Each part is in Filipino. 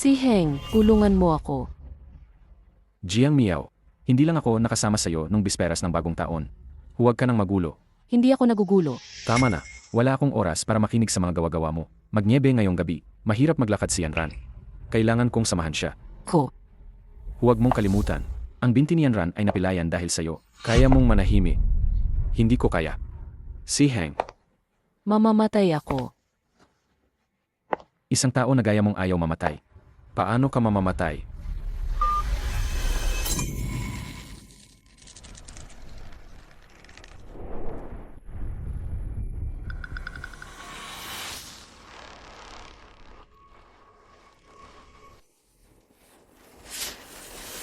Si Heng, tulungan mo ako. Jiang Miao, hindi lang ako nakasama sa'yo nung bisperas ng bagong taon. Huwag ka nang magulo. Hindi ako nagugulo. Tama na, wala akong oras para makinig sa mga gawa-gawa mo. Magniebe ngayong gabi, mahirap maglakad si Yanran. Kailangan kong samahan siya. Ko. Huwag mong kalimutan, ang binti ni Yanran ay napilayan dahil sa'yo. Kaya mong manahimik. Hindi ko kaya. Si Heng, Mamamatay ako. isang tao na gaya mong ayaw mamatay. Paano ka mamamatay?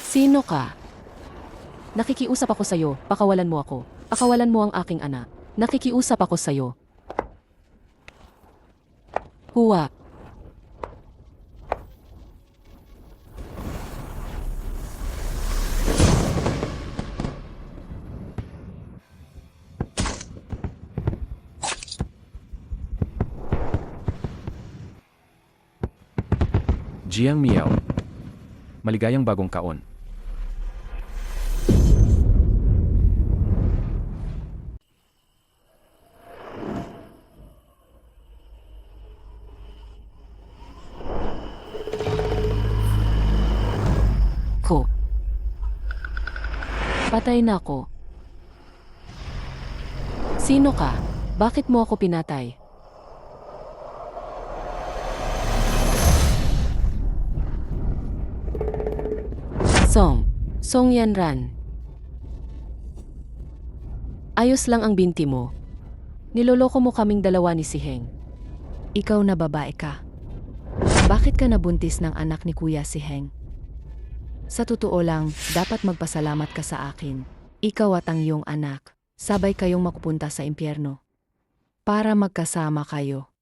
Sino ka? Nakikiusap ako sa'yo, pakawalan mo ako. Pakawalan mo ang aking anak. Nakikiusap ako sa'yo. Huwa. Jiang Miao. Maligayang bagong kaon. Ko. Patay na ako. Sino ka? Bakit mo ako pinatay? Song Yanran. Ayos lang ang binti mo. Niloloko mo kaming dalawa ni si Heng. Ikaw na babae ka. Bakit ka nabuntis ng anak ni Kuya si Heng? Sa totoo lang, dapat magpasalamat ka sa akin. Ikaw at ang iyong anak, sabay kayong makupunta sa impyerno. Para magkasama kayo.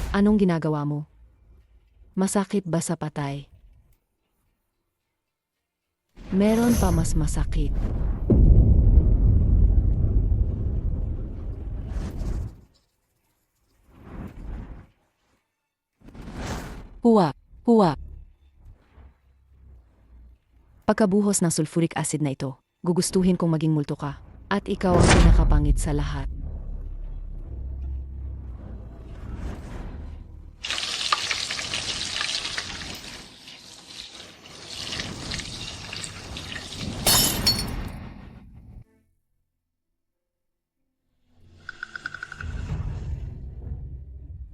Anong ginagawa mo? Masakit ba sa patay? Meron pa mas masakit. Huwa. Pagkabuhos ng sulfuric acid na ito, gugustuhin kong maging multo ka. At ikaw ang pinakapangit sa lahat.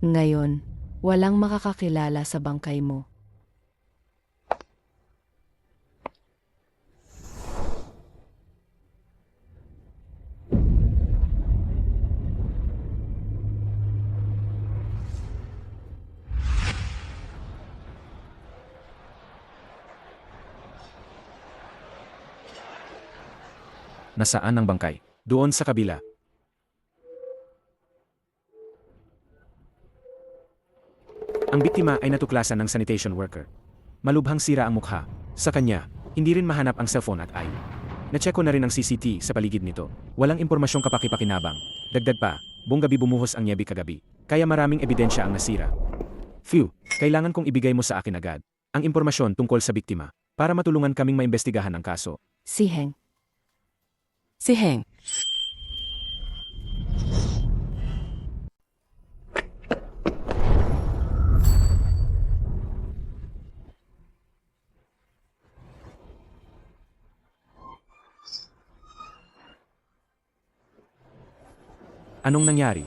Ngayon, walang makakakilala sa bangkay mo. Nasaan ang bangkay? Doon sa kabila. Ang biktima ay natuklasan ng sanitation worker. Malubhang sira ang mukha. Sa kanya, hindi rin mahanap ang cellphone at eye. Nacheck ko na rin ang CCT sa paligid nito. Walang impormasyong kapaki-pakinabang. Dagdag pa, buong gabi bumuhos ang nyebi kagabi. Kaya maraming ebidensya ang nasira. Phew, kailangan kong ibigay mo sa akin agad ang impormasyon tungkol sa biktima para matulungan kaming maimbestigahan ang kaso. Si Heng. Si Heng. Anong nangyari?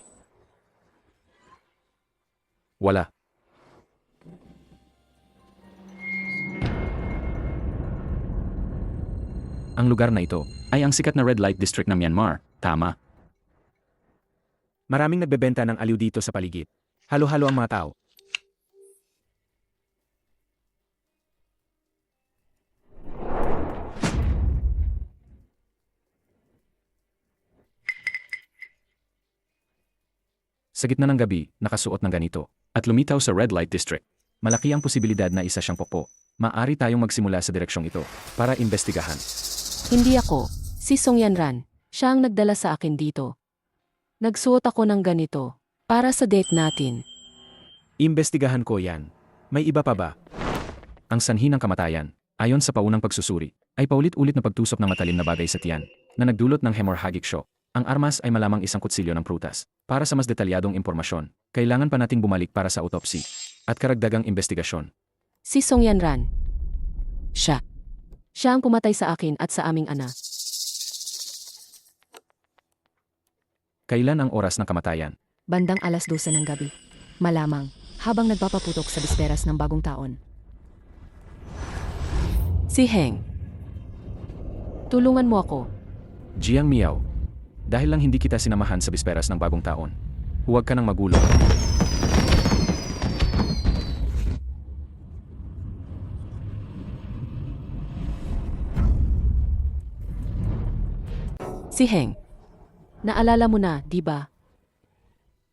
Wala. Ang lugar na ito ay ang sikat na red light district ng Myanmar, tama? Maraming nagbebenta ng aliw dito sa paligid. Halo-halo ang mga tao. Sa gitna ng gabi, nakasuot ng ganito, at lumitaw sa red light district. Malaki ang posibilidad na isa siyang popo. Maaari tayong magsimula sa direksyong ito para imbestigahan. Hindi ako. Si Song Yanran. Siya ang nagdala sa akin dito. Nagsuot ako ng ganito. Para sa date natin. Imbestigahan ko yan. May iba pa ba? Ang sanhi ng kamatayan, ayon sa paunang pagsusuri, ay paulit-ulit na pagtusok ng matalim na bagay sa tiyan, na nagdulot ng hemorrhagic shock. Ang armas ay malamang isang kutsilyo ng prutas. Para sa mas detalyadong impormasyon, kailangan pa nating bumalik para sa autopsy at karagdagang investigasyon. Si Song Yanran. Siya. Siya ang pumatay sa akin at sa aming ana. Kailan ang oras ng kamatayan? Bandang 12:00 ng gabi. Malamang, habang nagpapaputok sa bisperas ng bagong taon. Si Heng. Tulungan mo ako. Jiang Miao. Dahil lang hindi kita sinamahan sa bisperas ng bagong taon. Huwag ka nang magulo. Si Heng. Naalala mo na, di ba?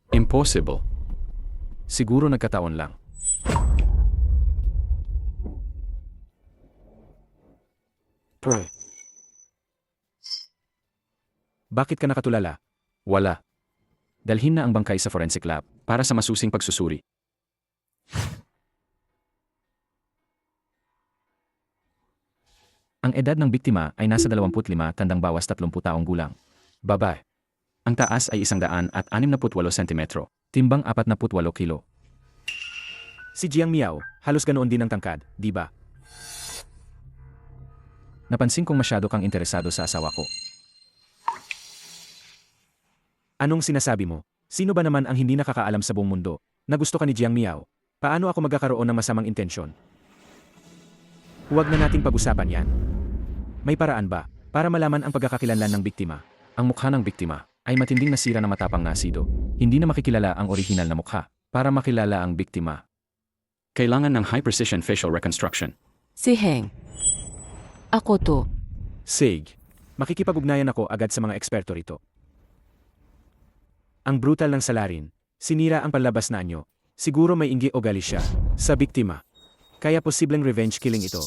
Impossible. Siguro nagkataon lang. Pre. Bakit ka nakatulala? Wala. Dalhin na ang bangkay sa forensic lab para sa masusing pagsusuri. Ang edad ng biktima ay nasa 25 tandang bawas 30 taong gulang. Babae. Ang taas ay 168 sentimetro, timbang 48 kilo. Si Jiang Miao, halos ganoon din ang tangkad, di ba? Napansin kong masyado kang interesado sa asawa ko. Anong sinasabi mo? Sino ba naman ang hindi nakakaalam sa buong mundo na gusto ka ni Jiang Miao? Paano ako magkakaroon ng masamang intensyon? Huwag na nating pag-usapan yan. May paraan ba para malaman ang pagkakakilanlan ng biktima? Ang mukha ng biktima ay matinding nasira na matapang na asido. Hindi na makikilala ang orihinal na mukha. Para makilala ang biktima, kailangan ng high-precision facial reconstruction. Si Heng. Ako to. Sig, makikipag-ugnayan ako agad sa mga eksperto rito. Ang brutal ng salarin, sinira ang panlabas na anyo. Siguro may inggi o gali siya sa biktima. Kaya posibleng revenge killing ito.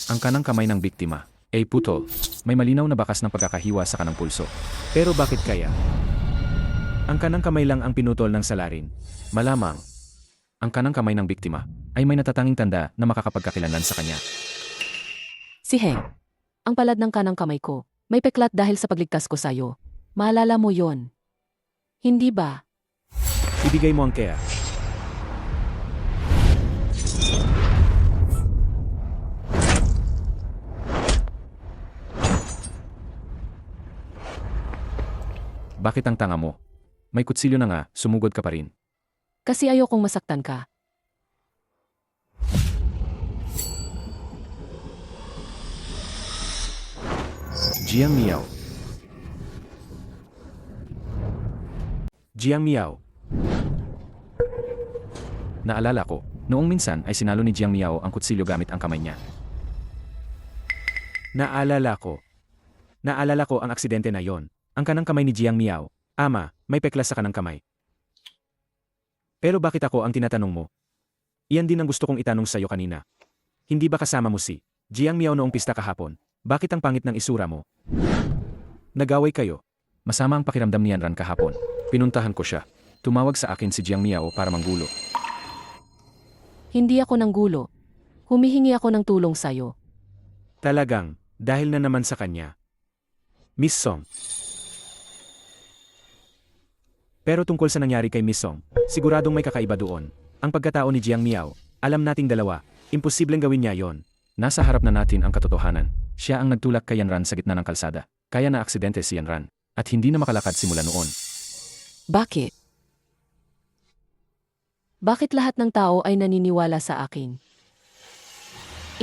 Ang kanang kamay ng biktima ay putol. May malinaw na bakas ng pagkakahiwa sa kanang pulso. Pero bakit kaya? Ang kanang kamay lang ang pinutol ng salarin. Malamang, ang kanang kamay ng biktima ay may natatanging tanda na makakapagkakilanlan sa kanya. Si Heng. Ang palad ng kanang kamay ko. May peklat dahil sa pagligtas ko sa'yo. Maalala mo yon. Hindi ba? Ibigay mo ang kaya. Bakit ang tanga mo? May kutsilyo na nga, sumugod ka pa rin. Kasi ayokong masaktan ka. Jiang Miao. Jiang Miao. Naalala ko, noong minsan ay sinalo ni Jiang Miao ang kutsilyo gamit ang kamay niya. Naalala ko ang aksidente na yon. Ang kanang kamay ni Jiang Miao. Ama, may peklas sa kanang kamay. Pero bakit ako ang tinatanong mo? Iyan din ang gusto kong itanong sa'yo kanina. Hindi ba kasama mo si Jiang Miao noong pista kahapon? Bakit ang pangit ng isura mo? Nagaway kayo. Masama ang pakiramdam ni Yanran kahapon. Pinuntahan ko siya. Tumawag sa akin si Jiang Miao para manggulo. Hindi ako nanggulo. Humihingi ako ng tulong sa'yo. Talagang, dahil na naman sa kanya. Miss Song. Pero tungkol sa nangyari kay Miss Song, siguradong may kakaiba doon. Ang pagkatao ni Jiang Miao, alam nating dalawa, imposibleng gawin niya yon. Nasa harap na natin ang katotohanan. Siya ang nagtulak kay Yanran sa gitna ng kalsada. Kaya na aksidente si Yanran. At hindi na makalakad simula noon. Bakit? Bakit lahat ng tao ay naniniwala sa akin?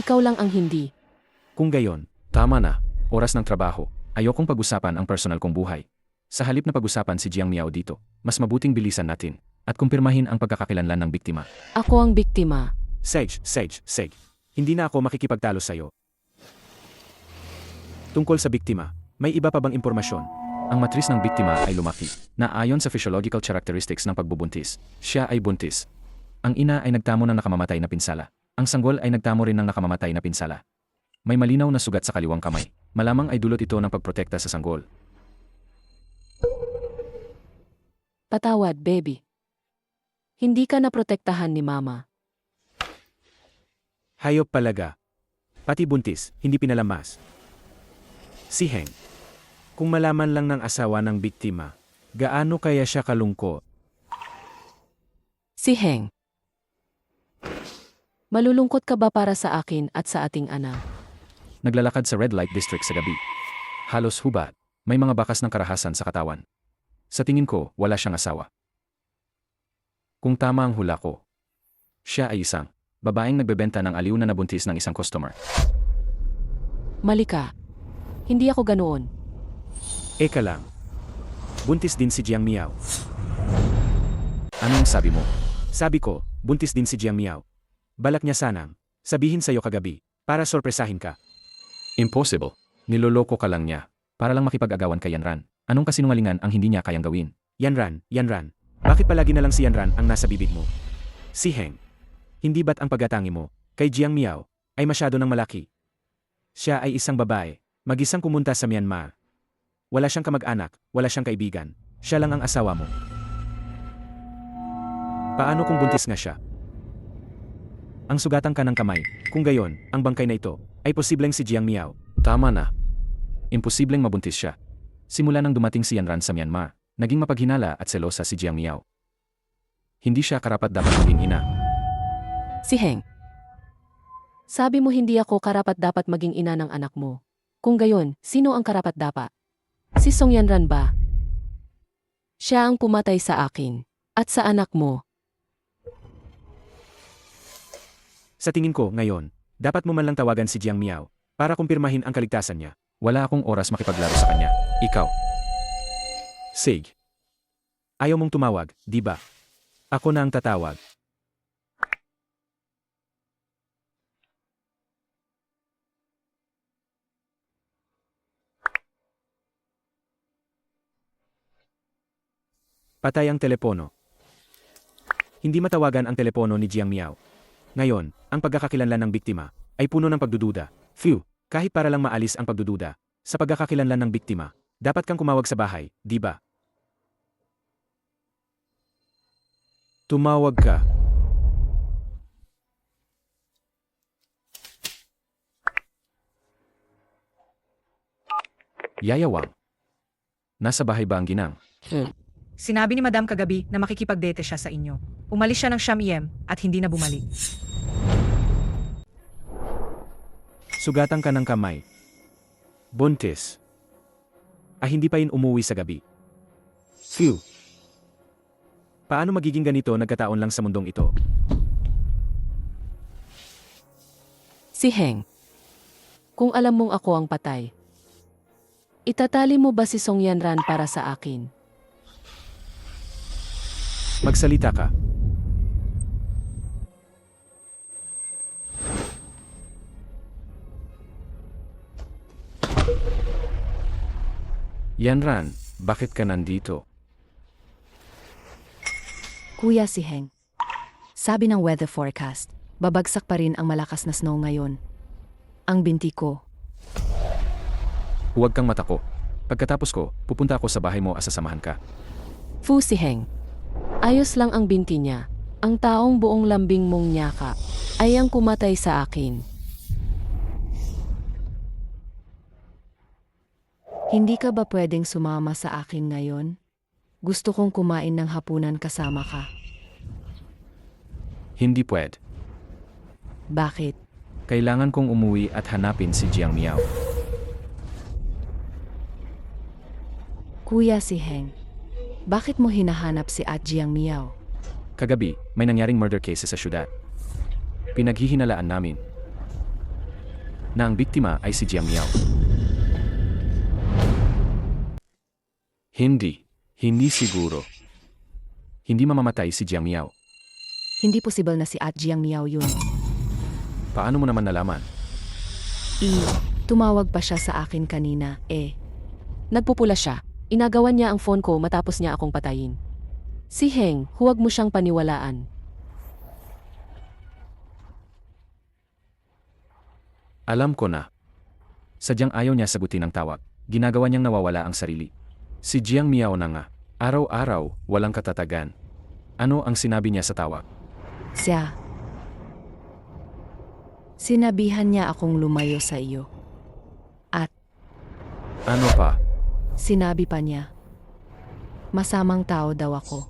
Ikaw lang ang hindi. Kung gayon, tama na. Oras ng trabaho. Ayokong pag-usapan ang personal kong buhay. Sa halip na pag-usapan si Jiang Miao dito, mas mabuting bilisan natin at kumpirmahin ang pagkakakilanlan ng biktima. Ako ang biktima. Sage. Hindi na ako makikipagtalo sa'yo. Tungkol sa biktima, may iba pa bang impormasyon? Ang matris ng biktima ay lumaki, na ayon sa physiological characteristics ng pagbubuntis. Siya ay buntis. Ang ina ay nagtamo ng nakamamatay na pinsala. Ang sanggol ay nagtamo rin ng nakamamatay na pinsala. May malinaw na sugat sa kaliwang kamay. Malamang ay dulot ito ng pagprotekta sa sanggol. Patawad, baby. Hindi ka naprotektahan ni mama. Hayop palaga. Pati buntis, hindi pinalamas. Si Heng. Kung malaman lang ng asawa ng biktima, gaano kaya siya kalungkot? Si Heng. Malulungkot ka ba para sa akin at sa ating anak? Naglalakad sa red light district sa gabi. Halos hubad, may mga bakas ng karahasan sa katawan. Sa tingin ko, wala siyang asawa. Kung tama ang hula ko, siya ay isang babaeng nagbebenta ng aliw na nabuntis ng isang customer. Mali ka. Hindi ako ganoon. Eka lang. Buntis din si Jiang Miao. Anong sabi mo? Sabi ko, buntis din si Jiang Miao. Balak niya sanang sabihin sa'yo kagabi para sorpresahin ka. Impossible. Niloloko ka lang niya para lang makipag-agawan kay Yanran. Anong kasinungalingan ang hindi niya kayang gawin? Yanran. Bakit palagi na lang si Yanran ang nasa bibig mo? Si Heng. Hindi ba't ang pagkatangi mo kay Jiang Miao ay masyado ng malaki? Siya ay isang babae, mag-isang pumunta sa Myanmar. Wala siyang kamag-anak, wala siyang kaibigan. Siya lang ang asawa mo. Paano kung buntis nga siya? Ang sugatan ka ng kamay, kung gayon, ang bangkay na ito, ay posibleng si Jiang Miao. Tama na. Imposibleng mabuntis siya. Simula nang dumating si Yanran sa Myanmar, naging mapaghinala at selosa si Jiang Miao. Hindi siya karapat-dapat maging ina. Si Heng. Sabi mo hindi ako karapat-dapat maging ina ng anak mo. Kung gayon, sino ang karapat-dapat? Si Song Yanran ba? Siya ang pumatay sa akin. At sa anak mo. Sa tingin ko, ngayon, dapat mo man lang tawagan si Jiang Miao para kumpirmahin ang kaligtasan niya. Wala akong oras makipaglaro sa kanya. Ikaw. Sig. Ayaw mong tumawag, di ba? Ako na ang tatawag. Patay ang telepono. Hindi matawagan ang telepono ni Jiang Miao. Ngayon, ang pagkakakilanlan ng biktima ay puno ng pagdududa. Phew, kahit para lang maalis ang pagdududa, sa pagkakakilanlan ng biktima, dapat kang kumawag sa bahay, di ba? Tumawag ka. Yayawang. Nasa bahay ba ang ginang? Sinabi ni Madam kagabi na makikipag-date siya sa inyo. Umalis siya ng Siyam EM at hindi na bumalik. Sugatan ka ng kamay. Buntis. Hindi pa yun umuwi sa gabi. Phew. Paano magiging ganito nagkataon lang sa mundong ito? Si Heng. Kung alam mong ako ang patay, itatali mo ba si Song Yanran para sa akin? Magsalita ka. Yanran, bakit ka nandito? Kuya si Heng. Sabi ng weather forecast, babagsak pa rin ang malakas na snow ngayon. Ang binti ko. Huwag kang matako. Pagkatapos ko, pupunta ako sa bahay mo at sasamahan ka. Fu si Heng. Ayos lang ang binti niya. Ang taong buong lambing mong nyaka ay ang kumatay sa akin. Hindi ka ba pwedeng sumama sa akin ngayon? Gusto kong kumain ng hapunan kasama ka. Hindi pwede. Bakit? Kailangan kong umuwi at hanapin si Jiang Miao. Kuya si Heng. Bakit mo hinahanap si Jiang Miao? Kagabi, may nangyaring murder case sa syudad. Pinaghihinalaan namin na ang biktima ay si Jiang Miao. Hindi siguro. Hindi mamamatay si Jiang Miao. Hindi posible na si Jiang Miao yun. Paano mo naman nalaman? Tumawag pa siya sa akin kanina, Nagpupula siya. Inagawan niya ang phone ko matapos niya akong patayin. Si Heng, huwag mo siyang paniwalaan. Alam ko na. Sadyang ayaw niya sagutin ang tawag. Ginagawa niyang nawawala ang sarili. Si Jiang Miao na nga. Araw-araw, walang katatagan. Ano ang sinabi niya sa tawag? Siya. Sinabihan niya akong lumayo sa iyo. At Ano pa? sinabi pa niya, masamang tao daw ako.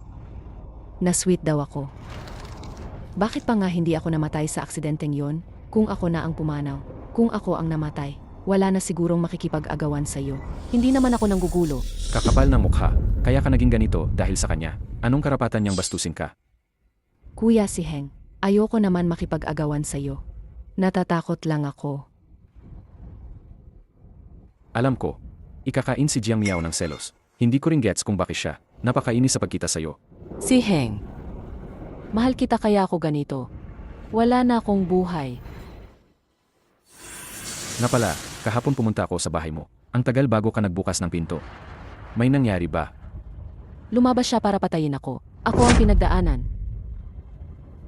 Na sweet daw ako. Bakit pa nga hindi ako namatay sa aksidenteng yon? Kung ako na ang pumanaw, kung ako ang namatay, wala na sigurong makikipag-agawan sa iyo. Hindi naman ako nanggugulo. Kakapal ng mukha. Kaya ka naging ganito dahil sa kanya. Anong karapatan niyang bastusin ka? Kuya si Heng, ayoko naman makipag-agawan sa iyo. Natatakot lang ako. Alam ko, ikakain si Jiang Miao ng selos. Hindi ko rin gets kung bakit siya. Napakainis sa pagkita sa'yo. Si Heng. Mahal kita kaya ako ganito. Wala na akong buhay. Nga pala, kahapon pumunta ako sa bahay mo. Ang tagal bago ka nagbukas ng pinto. May nangyari ba? Lumabas siya para patayin ako. Ako ang pinagdaanan.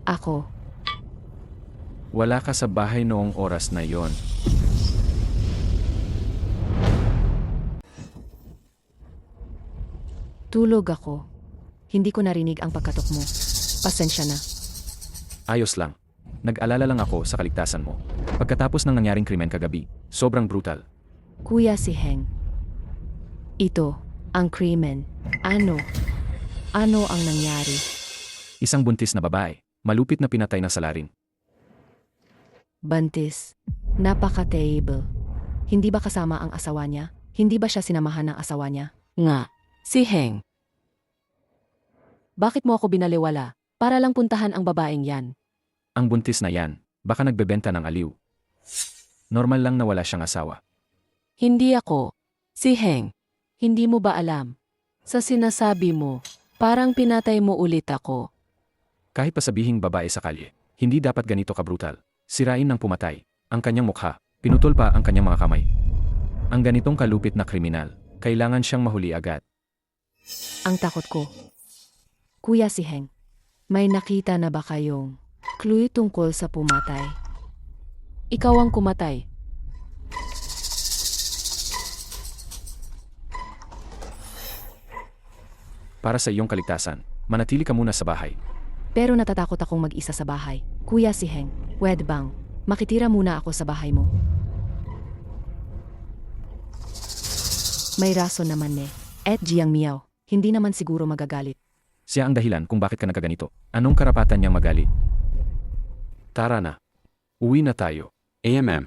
Ako, Wala ka sa bahay noong oras na yon. tulog ako. Hindi ko narinig ang pagkatok mo. Pasensya na. Ayos lang. Nag-alala lang ako sa kaligtasan mo. Pagkatapos ng nangyaring krimen kagabi, sobrang brutal. Kuya si Heng. Ito, ang krimen. Ano? Ano ang nangyari? Isang buntis na babae, malupit na pinatay ng salarin. Bantis. Napaka-table. Hindi ba kasama ang asawa niya? Hindi ba siya sinamahan ng asawa niya? Nga. Si Heng. Bakit mo ako binaliwala? Para lang puntahan ang babaeng yan. Ang buntis na yan, baka nagbebenta ng aliw. Normal lang na wala siyang asawa. Hindi ako. Si Heng. Hindi mo ba alam? Sa sinasabi mo, parang pinatay mo ulit ako. Kahit pa sabihing babae sa kalye, hindi dapat ganito kabrutal. Sirain ng pumatay, ang kanyang mukha, pinutol pa ang kanyang mga kamay. Ang ganitong kalupit na kriminal, kailangan siyang mahuli agad. Ang takot ko. Kuya si Heng, may nakita na ba kayong clue tungkol sa pumatay? Ikaw ang kumatay. Para sa iyong kaligtasan, manatili ka muna sa bahay. Pero natatakot akong mag-isa sa bahay. Kuya si Heng, pwede bang makitira muna ako sa bahay mo? May rason naman Et Jiang Miao, hindi naman siguro magagalit. Siya ang dahilan kung bakit ka nagkaganito. Anong karapatan niyang magalit? Tara na. Uwi na tayo. AMM.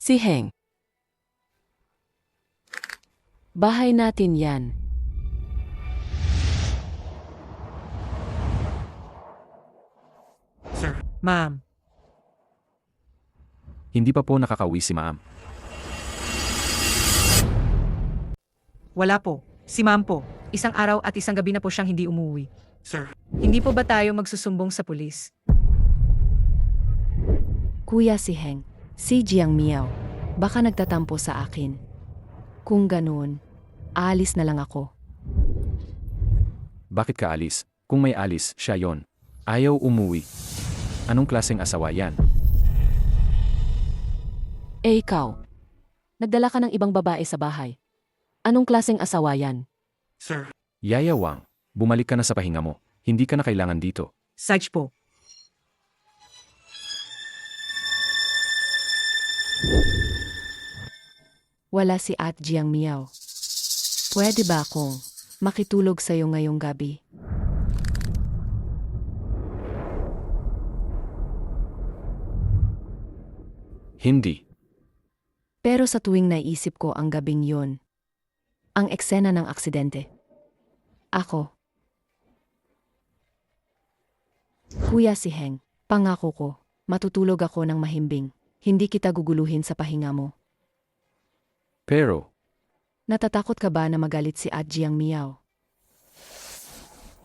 Si Heng. Bahay natin yan. Ma'am, Hindi pa po nakakauwi si Ma'am. wala po. Si ma'am po. Isang araw at isang gabi na po siyang hindi umuwi. Hindi po ba tayo magsusumbong sa pulis? Kuya si Heng, si Jiang Miao, baka nagtatampo sa akin. Kung ganoon, aalis na lang ako. Bakit ka alis? Kung may alis, siya yon. Ayaw umuwi. Anong klaseng asawa yan? Eh ikaw. Nagdala ka ng ibang babae sa bahay. Anong klaseng asawa yan? Yaya Wang, bumalik ka na sa pahinga mo. Hindi ka na kailangan dito. Sarge po. Wala si At Jiang Miao. Pwede ba akong makitulog sa'yo ngayong gabi? Hindi. Pero sa tuwing naisip ko ang gabing yon, ang eksena ng aksidente. Ako. Kuya si Heng, pangako ko, matutulog ako ng mahimbing. Hindi kita guguluhin sa pahinga mo. Pero, Natatakot ka ba na magalit si At Jiang Miao?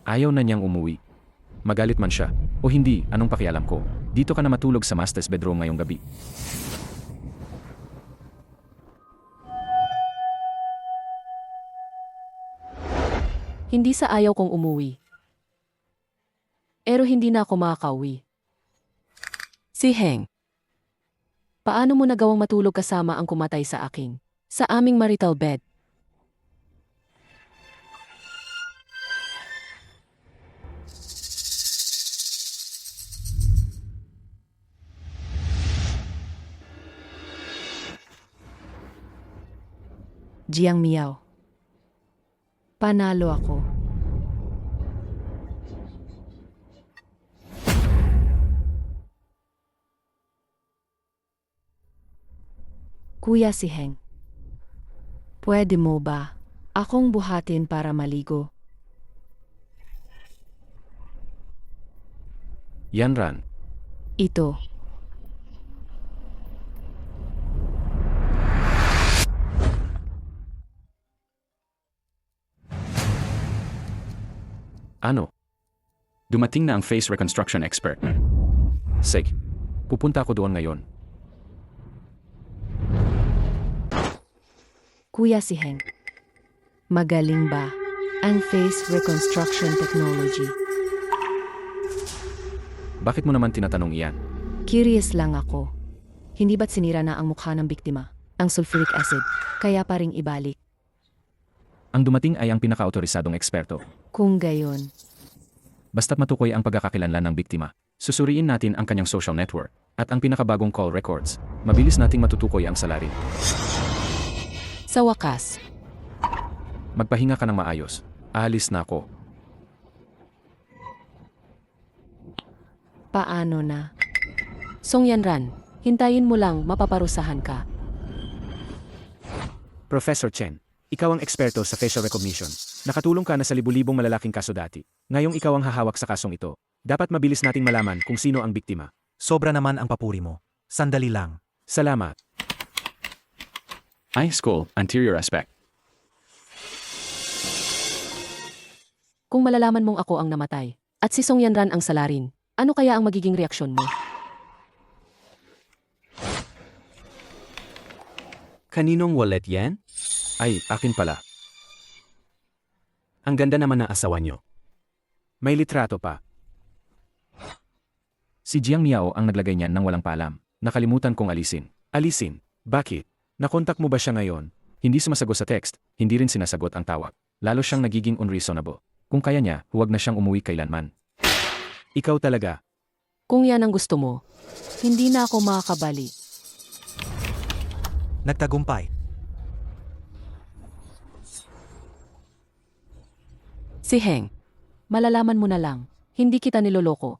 ayaw na niyang umuwi. Magalit man siya, o hindi, anong pakialam ko. Dito ka na matulog sa master's bedroom ngayong gabi. Hindi sa ayaw kong umuwi. Pero hindi na ako makakauwi. Si Heng. Paano mo nagawang matulog kasama ang kumatay sa akin? Sa aming marital bed. Jiang Miao. Panalo ako. Kuya si Heng. Pwede mo ba akong buhatin para maligo? Yanran, Ito. ano? Dumating na ang face reconstruction expert. Sige. Pupunta ako doon ngayon. Kuya si Heng. Magaling ba ang face reconstruction technology? Bakit mo naman tinatanong iyan? Curious lang ako. Hindi ba't sinira na ang mukha ng biktima? Ang sulfuric acid, kaya pa ring ibalik. Ang dumating ay ang pinaka-autorisadong eksperto. Kung gayon, Basta't matukoy ang pagkakakilanlan ng biktima, susuriin natin ang kanyang social network at ang pinakabagong call records. Mabilis nating matutukoy ang salarin. Sa wakas, Magpahinga ka ng maayos. Aalis na ako. paano na? Song Yanran, hintayin mo lang mapaparusahan ka. Professor Chen, ikaw ang eksperto sa facial recognition. Nakatulong ka na sa libu-libong malalaking kaso dati. Ngayong ikaw ang hahawak sa kasong ito. Dapat mabilis nating malaman kung sino ang biktima. Sobra naman ang papuri mo. Sandali lang. Salamat. Eye skull, anterior aspect. Kung malalaman mong ako ang namatay, at si Song Yanran ang salarin, ano kaya ang magiging reaksyon mo? Kaninong wallet yan? Ay, akin pala. Ang ganda naman ng asawa nyo. May litrato pa. Si Jiang Miao ang naglagay niyan nang walang paalam. Nakalimutan kong alisin. Alisin? Bakit? Nakontak mo ba siya ngayon? Hindi sumasagot sa text, hindi rin sinasagot ang tawag. Lalo siyang nagiging unreasonable. Kung kaya niya, huwag na siyang umuwi kailanman. Ikaw talaga. Kung yan ang gusto mo, hindi na ako makakabali. Nagtagumpay. Si Heng, malalaman mo na lang, hindi kita niloloko.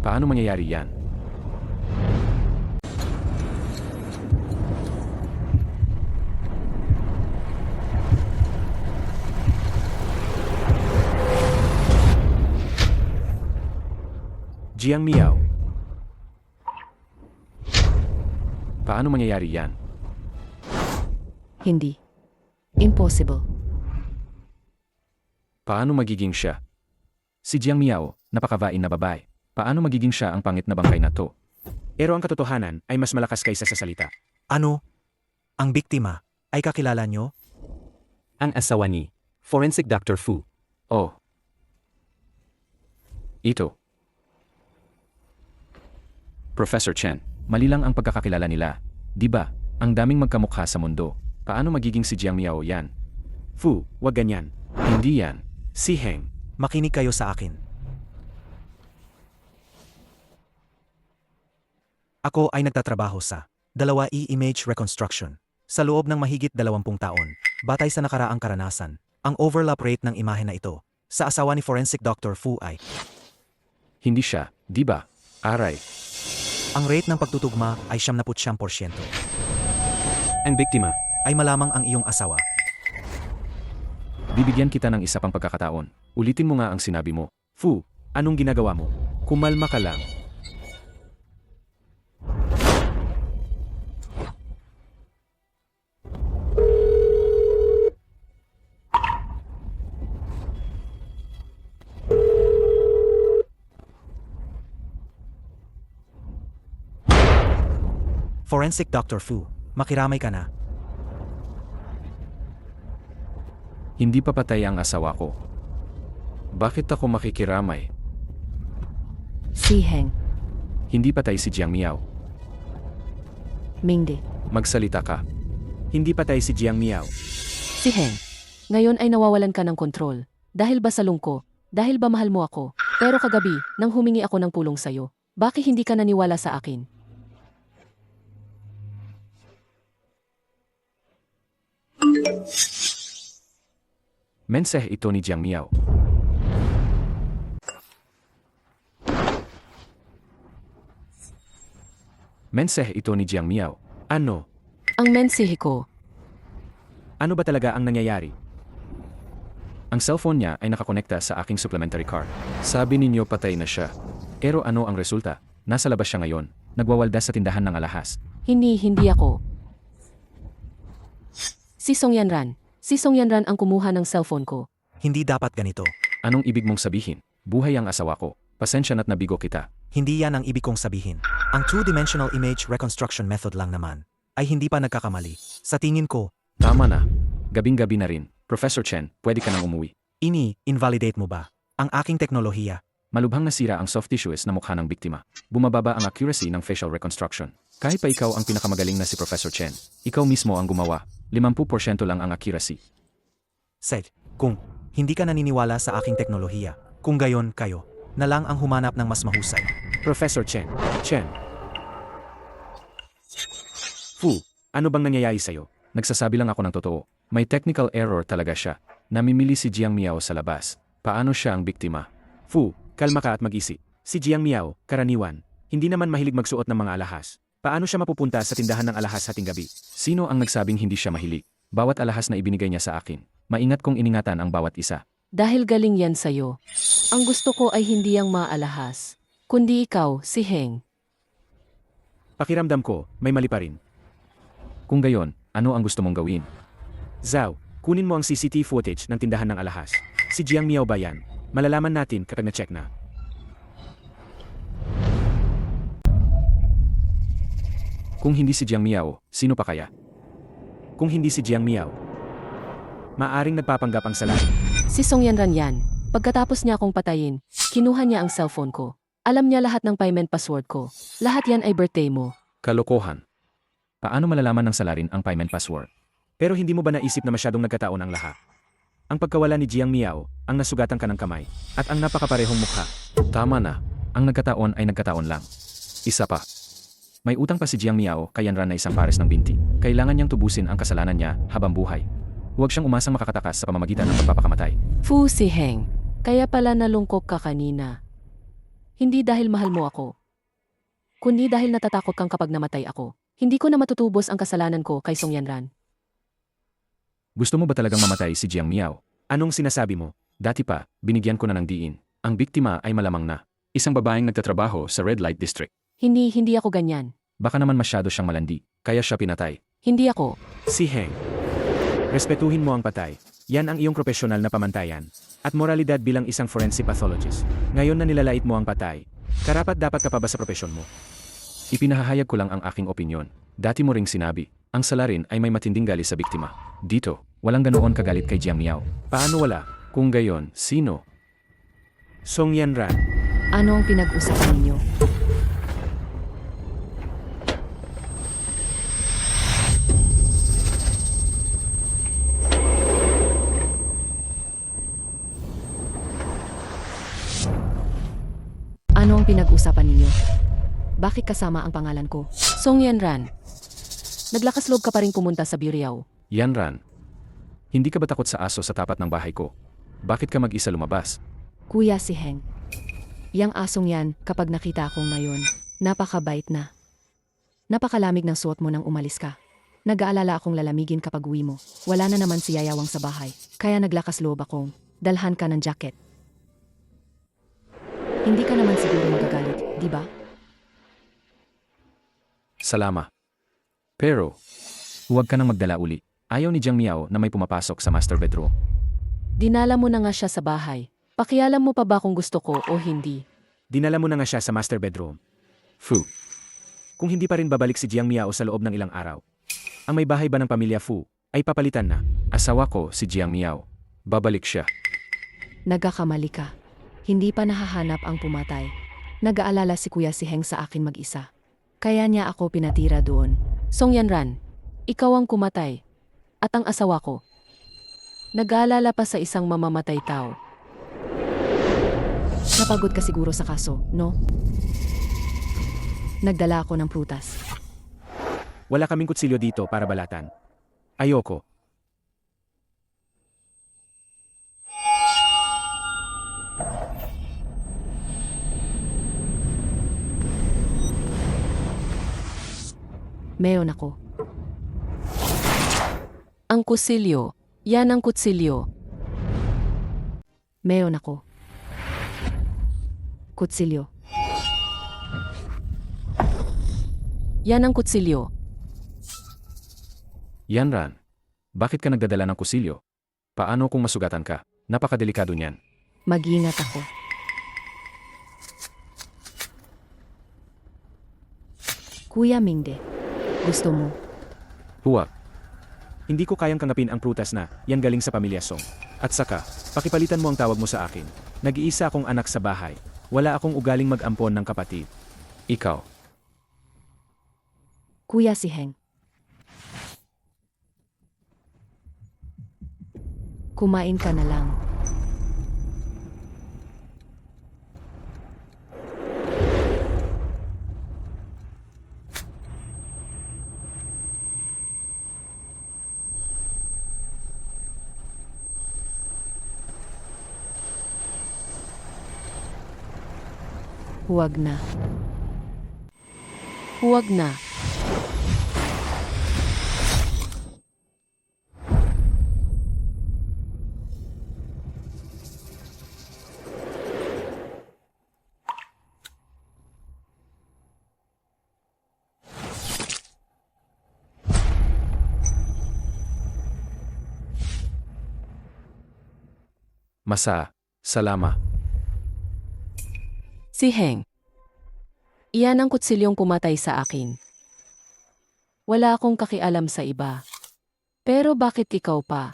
Paano mangyayari yan? Jiang Miao. Paano mangyayari yan? Hindi. Impossible. Paano magiging siya? Si Jiang Miao, napakavain na babae. Paano magiging siya ang pangit na bangkay na to? Pero ang katotohanan ay mas malakas kaysa sa salita. Ano? Ang biktima ay kakilala nyo? Ang asawa ni Forensic Dr. Fu. Oh. Ito. Professor Chen. Mali lang ang pagkakakilala nila. Di ba? Ang daming magkamukha sa mundo. Paano magiging si Jiang Miao yan? Fu, wag ganyan. Hindi yan. Si Heng. Makinig kayo sa akin. Ako ay nagtatrabaho sa 2E Image Reconstruction. Sa loob ng mahigit 20 taon, batay sa nakaraang karanasan, ang overlap rate ng imahe na ito sa asawa ni Forensic Dr. Fu ay Hindi siya. Di ba? Aray. ang rate ng pagtutugma ay 79%. Ang biktima. Ay malamang ang iyong asawa. Bibigyan kita ng isa pang pagkakataon. Ulitin mo nga ang sinabi mo. Fu, anong ginagawa mo? Kumalma ka lang. Forensic Dr. Fu, makiramay ka na. Hindi pa patay ang asawa ko. Bakit ako makikiramay? Si Heng, Hindi patay si Jiang Miao. Mingde. Magsalita ka. Hindi patay si Jiang Miao. Si Heng, ngayon ay nawawalan ka ng kontrol. Dahil ba salong ko? Dahil ba mahal mo ako? Pero kagabi, nang humingi ako ng pulong sa'yo, bakit hindi ka naniwala sa akin? Menseh ito ni Jiang Miao. Menseh ito ni Jiang Miao. Ano? Ang mensahe ko, Ano ba talaga ang nangyayari? Ang cellphone niya ay nakakonekta sa aking supplementary card. Sabi ninyo patay na siya. Pero ano ang resulta? Nasa labas siya ngayon. Nagwawaldas sa tindahan ng alahas. hindi ako. Si Song Yanran. Si Song Yanran ang kumuha ng cellphone ko. Hindi dapat ganito. Anong ibig mong sabihin? Buhay ang asawa ko. Pasensya na't nabigo kita. Hindi yan ang ibig kong sabihin. Ang two-dimensional image reconstruction method lang naman ay hindi pa nagkakamali. Sa tingin ko, Tama na. Gabing-gabi na rin. Professor Chen, pwede ka nang umuwi. invalidate mo ba ang aking teknolohiya? Malubhang nasira ang soft tissues na mukha ng biktima. Bumababa ang accuracy ng facial reconstruction. Kahit pa ikaw ang pinakamagaling na si Professor Chen, ikaw mismo ang gumawa. 50% lang ang accuracy. Seth, kung hindi ka naniniwala sa aking teknolohiya, kung gayon kayo, na lang ang humanap ng mas mahusay. Professor Chen. Fu, ano bang nangyayari sa'yo? Nagsasabi lang ako ng totoo. May technical error talaga siya. Namimili si Jiang Miao sa labas. Paano siya ang biktima? Fu, kalma ka at mag-isip. Si Jiang Miao, karaniwan, hindi naman mahilig magsuot ng mga alahas. Paano siya mapupunta sa tindahan ng alahas hating gabi? Sino ang nagsabing hindi siya mahilig? Bawat alahas na ibinigay niya sa akin. Maingat kong iningatan ang bawat isa. Dahil galing yan sa'yo. Ang gusto ko ay hindi ang maalahas, kundi ikaw, si Heng. Pakiramdam ko, may mali pa rin. Kung gayon, ano ang gusto mong gawin? Zhao, kunin mo ang CCTV footage ng tindahan ng alahas. Si Jiang Miao ba yan? Malalaman natin kapag na-check na. Kung hindi si Jiang Miao, sino pa kaya? Kung hindi si Jiang Miao, maaring nagpapanggap ang salari. Si Song Yanran yan. Pagkatapos niya akong patayin, kinuha niya ang cellphone ko. Alam niya lahat ng payment password ko. Lahat yan ay birthday mo. Kalokohan. Paano malalaman ng salarin ang payment password? Pero hindi mo ba naisip na masyadong nagkataon ang lahat? Ang pagkawala ni Jiang Miao, ang nasugatan ka ng kamay, at ang napakaparehong mukha. Tama na. Ang nagkataon ay nagkataon lang. Isa pa. May utang pa si Jiang Miao kay Yanran na isang pares ng binti. Kailangan niyang tubusin ang kasalanan niya habang buhay. Huwag siyang umasang makakatakas sa pamamagitan ng pagpapakamatay. Fu si Heng. Kaya pala nalungkot ka kanina. Hindi dahil mahal mo ako, kundi dahil natatakot kang kapag namatay ako. Hindi ko na matutubos ang kasalanan ko kay Song Yanran. Gusto mo ba talagang mamatay si Jiang Miao? Anong sinasabi mo? Dati pa, binigyan ko na ng diin. Ang biktima ay malamang na. Isang babaeng nagtatrabaho sa Red Light District. Hindi ako ganyan. Baka naman masyado siyang malandi, kaya siya pinatay. Hindi ako. Si Heng. Respetuhin mo ang patay. Yan ang iyong profesional na pamantayan. At moralidad bilang isang forensic pathologist. Ngayon na nilalait mo ang patay. Karapat dapat ka pa ba sa profesyon mo? Ipinahahayag ko lang ang aking opinyon. Dati mo ring sinabi, ang salarin ay may matinding galit sa biktima. Dito, walang ganoon kagalit kay Jiang Miao. Paano wala? Kung gayon, sino? Song Yanran. Ano ang pinag-usapan ninyo? Ano ang pinag-usapan ninyo? Bakit kasama ang pangalan ko? Song Yanran. Naglakas loob ka pa rin pumunta sa Biriao. Yanran. Hindi ka ba takot sa aso sa tapat ng bahay ko? Bakit ka mag-isa lumabas? Kuya si Heng. Yang asong yan, kapag nakita akong ngayon, napakabait na. Napakalamig ng suot mo nang umalis ka. Nag-aalala akong lalamigin kapag uwi mo. Wala na naman si Yayawang sa bahay, kaya naglakas loob akong dalhan ka ng jacket. Hindi ka naman siguro magagalit, di ba? Salama. Pero, huwag ka nang magdala uli. Ayaw ni Jiang Miao na may pumapasok sa master bedroom. Dinala mo na nga siya sa bahay. Pakialam mo pa ba kung gusto ko o hindi? Dinala mo na nga siya sa master bedroom. Fu. kung hindi pa rin babalik si Jiang Miao sa loob ng ilang araw. Ang may bahay ba ng pamilya Fu ay papalitan na. Asawa ko si Jiang Miao. Babalik siya. Nagkakamali ka. Hindi pa nahahanap ang pumatay. Nag-aalala si Kuya si Heng sa akin mag-isa. Kaya niya ako pinatira doon. Song Yanran, ikaw ang kumatay. At ang asawa ko. Nag-aalala pa sa isang mamamatay tao. Napagod ka siguro sa kaso, no? Nagdala ako ng prutas. Wala kaming kutsilyo dito para balatan. Ayoko. Meron ako. Ang kutsilyo. Yan ang kutsilyo. Meron ako. Kutsilyo. Yan ang kutsilyo. Yanran, bakit ka nagdadala ng kusilyo? Paano kung masugatan ka? Napakadelikado niyan. Mag-ingat ako. Kuya Mingde, gusto mo? Huwag. Hindi ko kayang kangapin ang prutas na yan galing sa pamilya Song. At saka, pakipalitan mo ang tawag mo sa akin. Nag-iisa akong anak sa bahay. Wala akong ugaling mag-ampon ng kapatid. Ikaw, Kuya si Heng. Kumain ka na lang. Huwag na. Huwag na. Salama. Si Heng. Iyan ang kutsilyong pumatay sa akin. Wala akong kakialam sa iba. Pero bakit ikaw pa?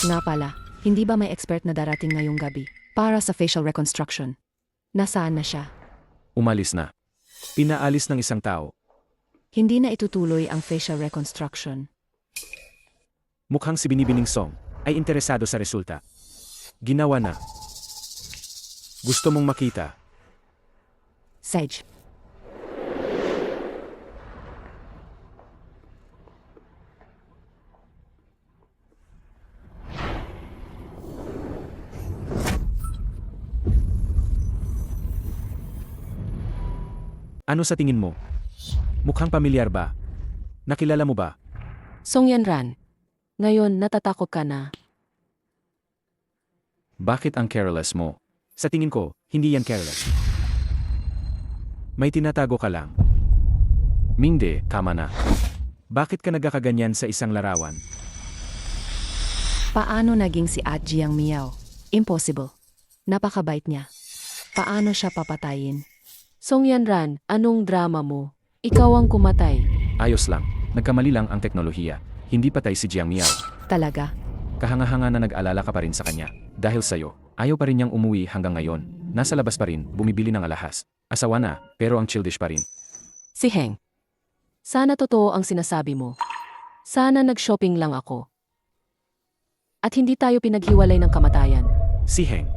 Nga pala, hindi ba may expert na darating ngayong gabi para sa facial reconstruction? Nasaan na siya? Umalis na. Pinaalis ng isang tao. Hindi na itutuloy ang facial reconstruction. Mukhang si Binibining Song ay interesado sa resulta. Ginawa na. Gusto mong makita. Sage. Ano sa tingin mo? Mukhang pamilyar ba? Nakilala mo ba? Song Yanran. Ngayon natatakot ka na. Bakit ang careless mo? Sa tingin ko, hindi yan careless. May tinatago ka lang. Mingde, tama na. Bakit ka nagkakaganyan sa isang larawan? Paano naging si Jiang Miao? Impossible. Napakabait niya. Paano siya papatayin? Song Yanran, anong drama mo? Ikaw ang kumatay. Ayos lang. Nagkamali lang ang teknolohiya. Hindi patay si Jiang Miao. Talaga? Kahanga-hanga na nag-alala ka pa rin sa kanya. Dahil sa'yo, ayaw pa rin niyang umuwi hanggang ngayon. Nasa labas pa rin, bumibili ng alahas. Asawa na, pero ang childish pa rin. Si Heng. Sana totoo ang sinasabi mo. Sana nag-shopping lang ako. At hindi tayo pinaghiwalay ng kamatayan. Si Heng.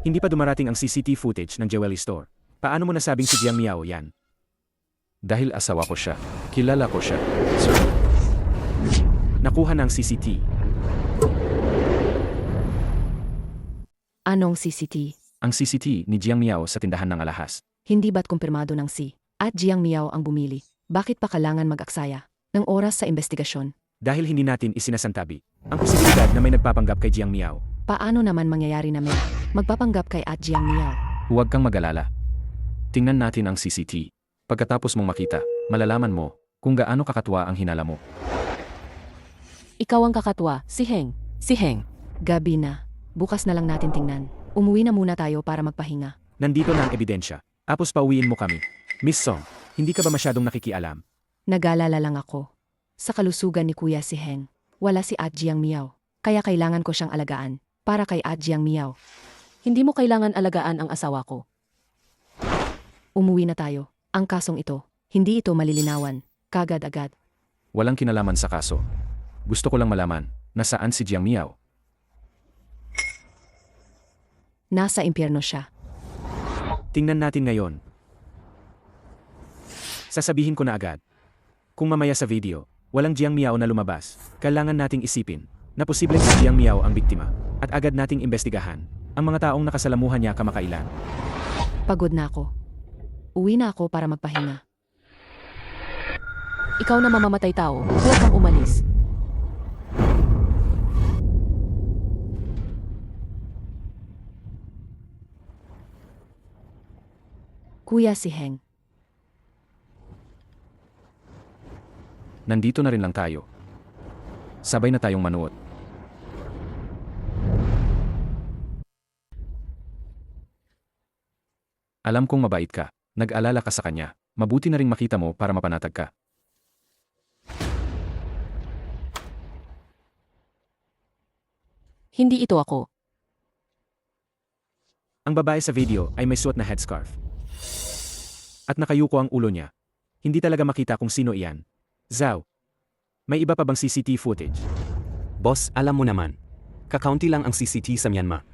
Hindi pa dumarating ang CCTV footage ng jewelry store. Paano mo nasabing si Jiang Miao yan? Dahil asawa ko siya. Kilala ko siya. Sir, Nakuha ng CCTV. Anong CCT? ang CCTV ni Jiang Miao sa tindahan ng alahas. Hindi ba't kumpirmado ng Jiang Miao ang bumili? Bakit pa kailangan mag-aksaya ng oras sa investigasyon? Dahil hindi natin isinasantabi ang posibilidad na may nagpapanggap kay Jiang Miao. Paano naman mangyayari na may magpapanggap kay Jiang Miao? Huwag kang mag-alala. Tingnan natin ang CCTV. Pagkatapos mong makita, malalaman mo kung gaano kakatwa ang hinala mo. Ikaw ang kakatwa, si Heng. Si Heng. Gabi na. Bukas na lang natin tingnan. Umuwi na muna tayo para magpahinga. Nandito na ang ebidensya. Tapos pauwiin mo kami. Miss Song, hindi ka ba masyadong nakikialam? Nag-alala lang ako. Sa kalusugan ni Kuya si Heng, wala si Jiang Miao. Kaya kailangan ko siyang alagaan. Para kay Jiang Miao. Hindi mo kailangan alagaan ang asawa ko. Umuwi na tayo. Ang kasong ito, hindi ito malilinawan. Kagad-agad. Walang kinalaman sa kaso. Gusto ko lang malaman, nasaan si Jiang Miao? Nasa impyerno siya. Tingnan natin ngayon. Sasabihin ko na agad. Kung mamaya sa video, walang Jiang Miao na lumabas, kailangan nating isipin na posibleng si Jiang Miao ang biktima at agad nating imbestigahan ang mga taong nakasalamuhan niya kamakailan. Pagod na ako. Uwi na ako para magpahinga. Ikaw na mamamatay tao, huwag kang umalis. Kuya si Heng. Nandito na rin lang tayo. Sabay na tayong manuot. Alam kong mabait ka. Nag-alala ka sa kanya. Mabuti na ring makita mo para mapanatag ka. Hindi ito ako. Ang babae sa video ay may suot na headscarf. At nakayuko ang ulo niya. Hindi talaga makita kung sino iyan. Zhao, may iba pa bang CCTV footage? Boss, alam mo naman. Kakaunti lang ang CCTV sa Myanmar.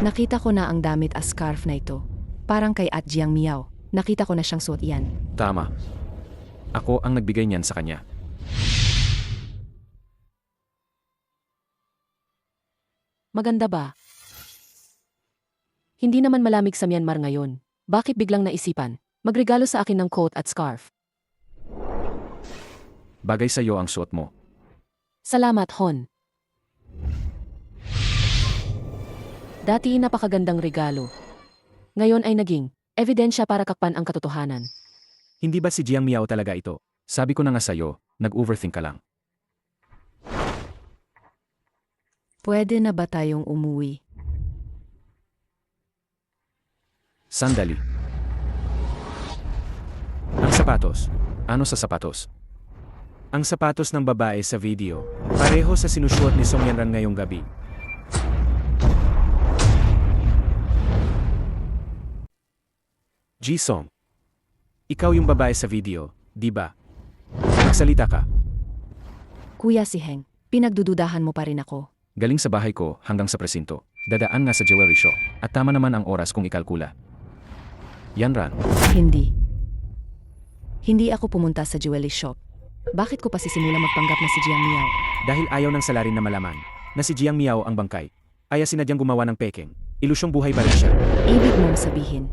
Nakita ko na ang damit at scarf na ito. Parang kay Jiang Miao. Nakita ko na siyang suot iyan. Tama. Ako ang nagbigay niyan sa kanya. Maganda ba? Hindi naman malamig sa Myanmar ngayon. Bakit biglang naisipan? Magregalo sa akin ng coat at scarf. Bagay sa iyo ang suot mo. Salamat, Hon. Dati napakagandang regalo. Ngayon ay naging ebidensya para kakpan ang katotohanan. Hindi ba si Jiang Miao talaga ito? Sabi ko na nga sa'yo, nag-overthink ka lang. Pwede na ba tayong umuwi? Sandali. Ang sapatos. Ano sa sapatos? Ang sapatos ng babae sa video. Pareho sa sinusuot ni Song Yanran ngayong gabi. Ji-song. Ikaw yung babae sa video, di ba? Magsalita ka. Kuya si Heng, pinagdududahan mo pa rin ako. Galing sa bahay ko hanggang sa presinto. Dadaan nga sa jewelry shop. At tama naman ang oras kung ikalkula. Yanran, Hindi. Hindi ako pumunta sa jewelry shop. Bakit ko pa sisimulang magpanggap na si Jiang Miao? Dahil ayaw ng salarin na malaman na si Jiang Miao ang bangkay, kaya sinadyang gumawa ng pekeng. Ilusyong buhay pa rin siya. Ibig mong sabihin,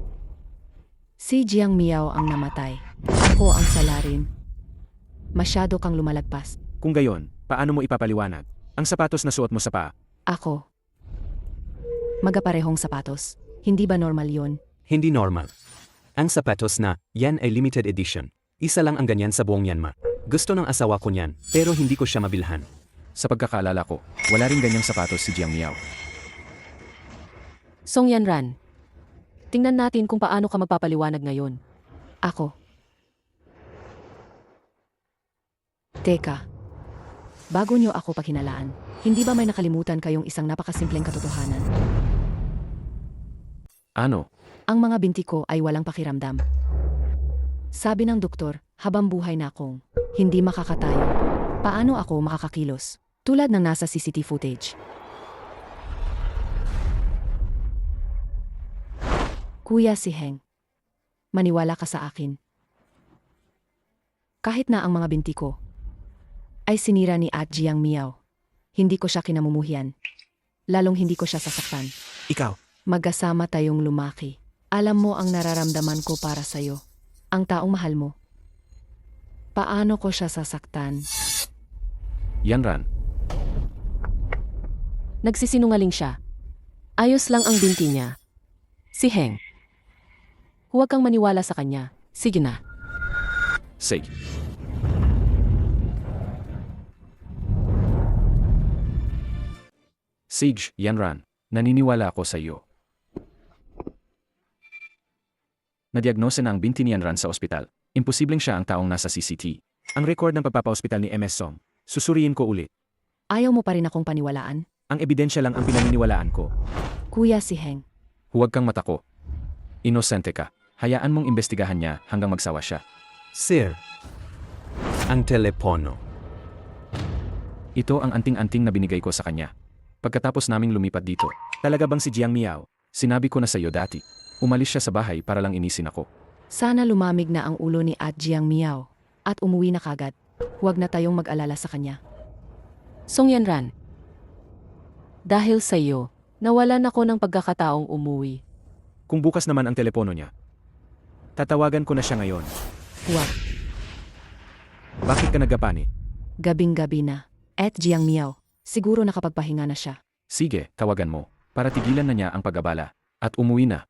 si Jiang Miao ang namatay. Ako ang salarin. Masyado kang lumalagpas. Kung gayon, paano mo ipapaliwanag ang sapatos na suot mo sa paa? Ako. Magaparehong sapatos. Hindi ba normal yon? Hindi normal. Ang sapatos na, yan ay limited edition. Isa lang ang ganyan sa buong Myanmar. Gusto ng asawa ko niyan, pero hindi ko siya mabilhan. sa pagkakaalala ko, wala rin ganyang sapatos si Jiang Miao. Song Yanran. Tingnan natin kung paano ka magpapaliwanag ngayon. Ako. Teka. Bago nyo ako paghinalaan, hindi ba may nakalimutan kayong isang napakasimpleng katotohanan? Ano? Ang mga binti ko ay walang pakiramdam. Sabi ng doktor, habang buhay na akong hindi makakatayo. Paano ako makakakilos? Tulad ng nasa CCTV footage. Kuya si Heng. Maniwala ka sa akin. Kahit na ang mga binti ko ay sinira ni Jiang Miao, hindi ko siya kinamumuhian. Lalong hindi ko siya sasaktan. Ikaw, Magkasama tayong lumaki. Alam mo ang nararamdaman ko para sa'yo. Ang taong mahal mo. Paano ko siya sasaktan? Yanran, Nagsisinungaling siya. Ayos lang ang binti niya. Si Heng. Huwag kang maniwala sa kanya. Sige na. sige. Sige, Yanran, naniniwala ako sa iyo. Nadiagnose na ang binti ni Yanran sa ospital. Imposibleng siya ang taong nasa CCT. Ang record ng pagpapa-ospital ni MS Song. Susuriin ko ulit. Ayaw mo pa rin akong paniwalaan? Ang ebidensya lang ang pinaniniwalaan ko. Kuya si Heng. Huwag kang matako. Inosente ka. Hayaan mong imbestigahan niya hanggang magsawa siya. Sir, ang telepono. Ito ang anting-anting na binigay ko sa kanya. Pagkatapos naming lumipat dito, Talaga bang si Jiang Miao? sinabi ko na sa iyo dati. Umalis siya sa bahay para lang inisin ako. Sana lumamig na ang ulo ni At Jiang Miao at umuwi na kagad. Huwag na tayong mag-alala sa kanya. Song Yanran. Dahil sa iyo, nawalan ako ng pagkakataong umuwi. Kung bukas naman ang telepono niya. Tatawagan ko na siya ngayon. Huwag. Bakit ka nagapani? Gabing-gabi na. At Jiang Miao. Siguro nakapagpahinga na siya. Sige, tawagan mo. Para tigilan na niya ang pag-abala. At umuwi na.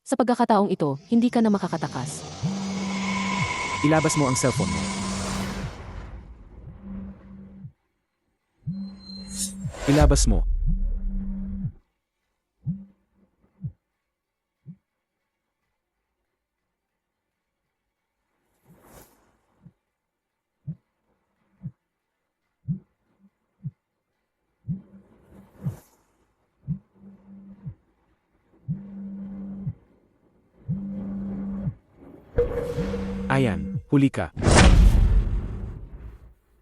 Sa pagkakataong ito, hindi ka na makakatakas. Ilabas mo ang cellphone mo. Ilabas mo. Ayan, huli ka.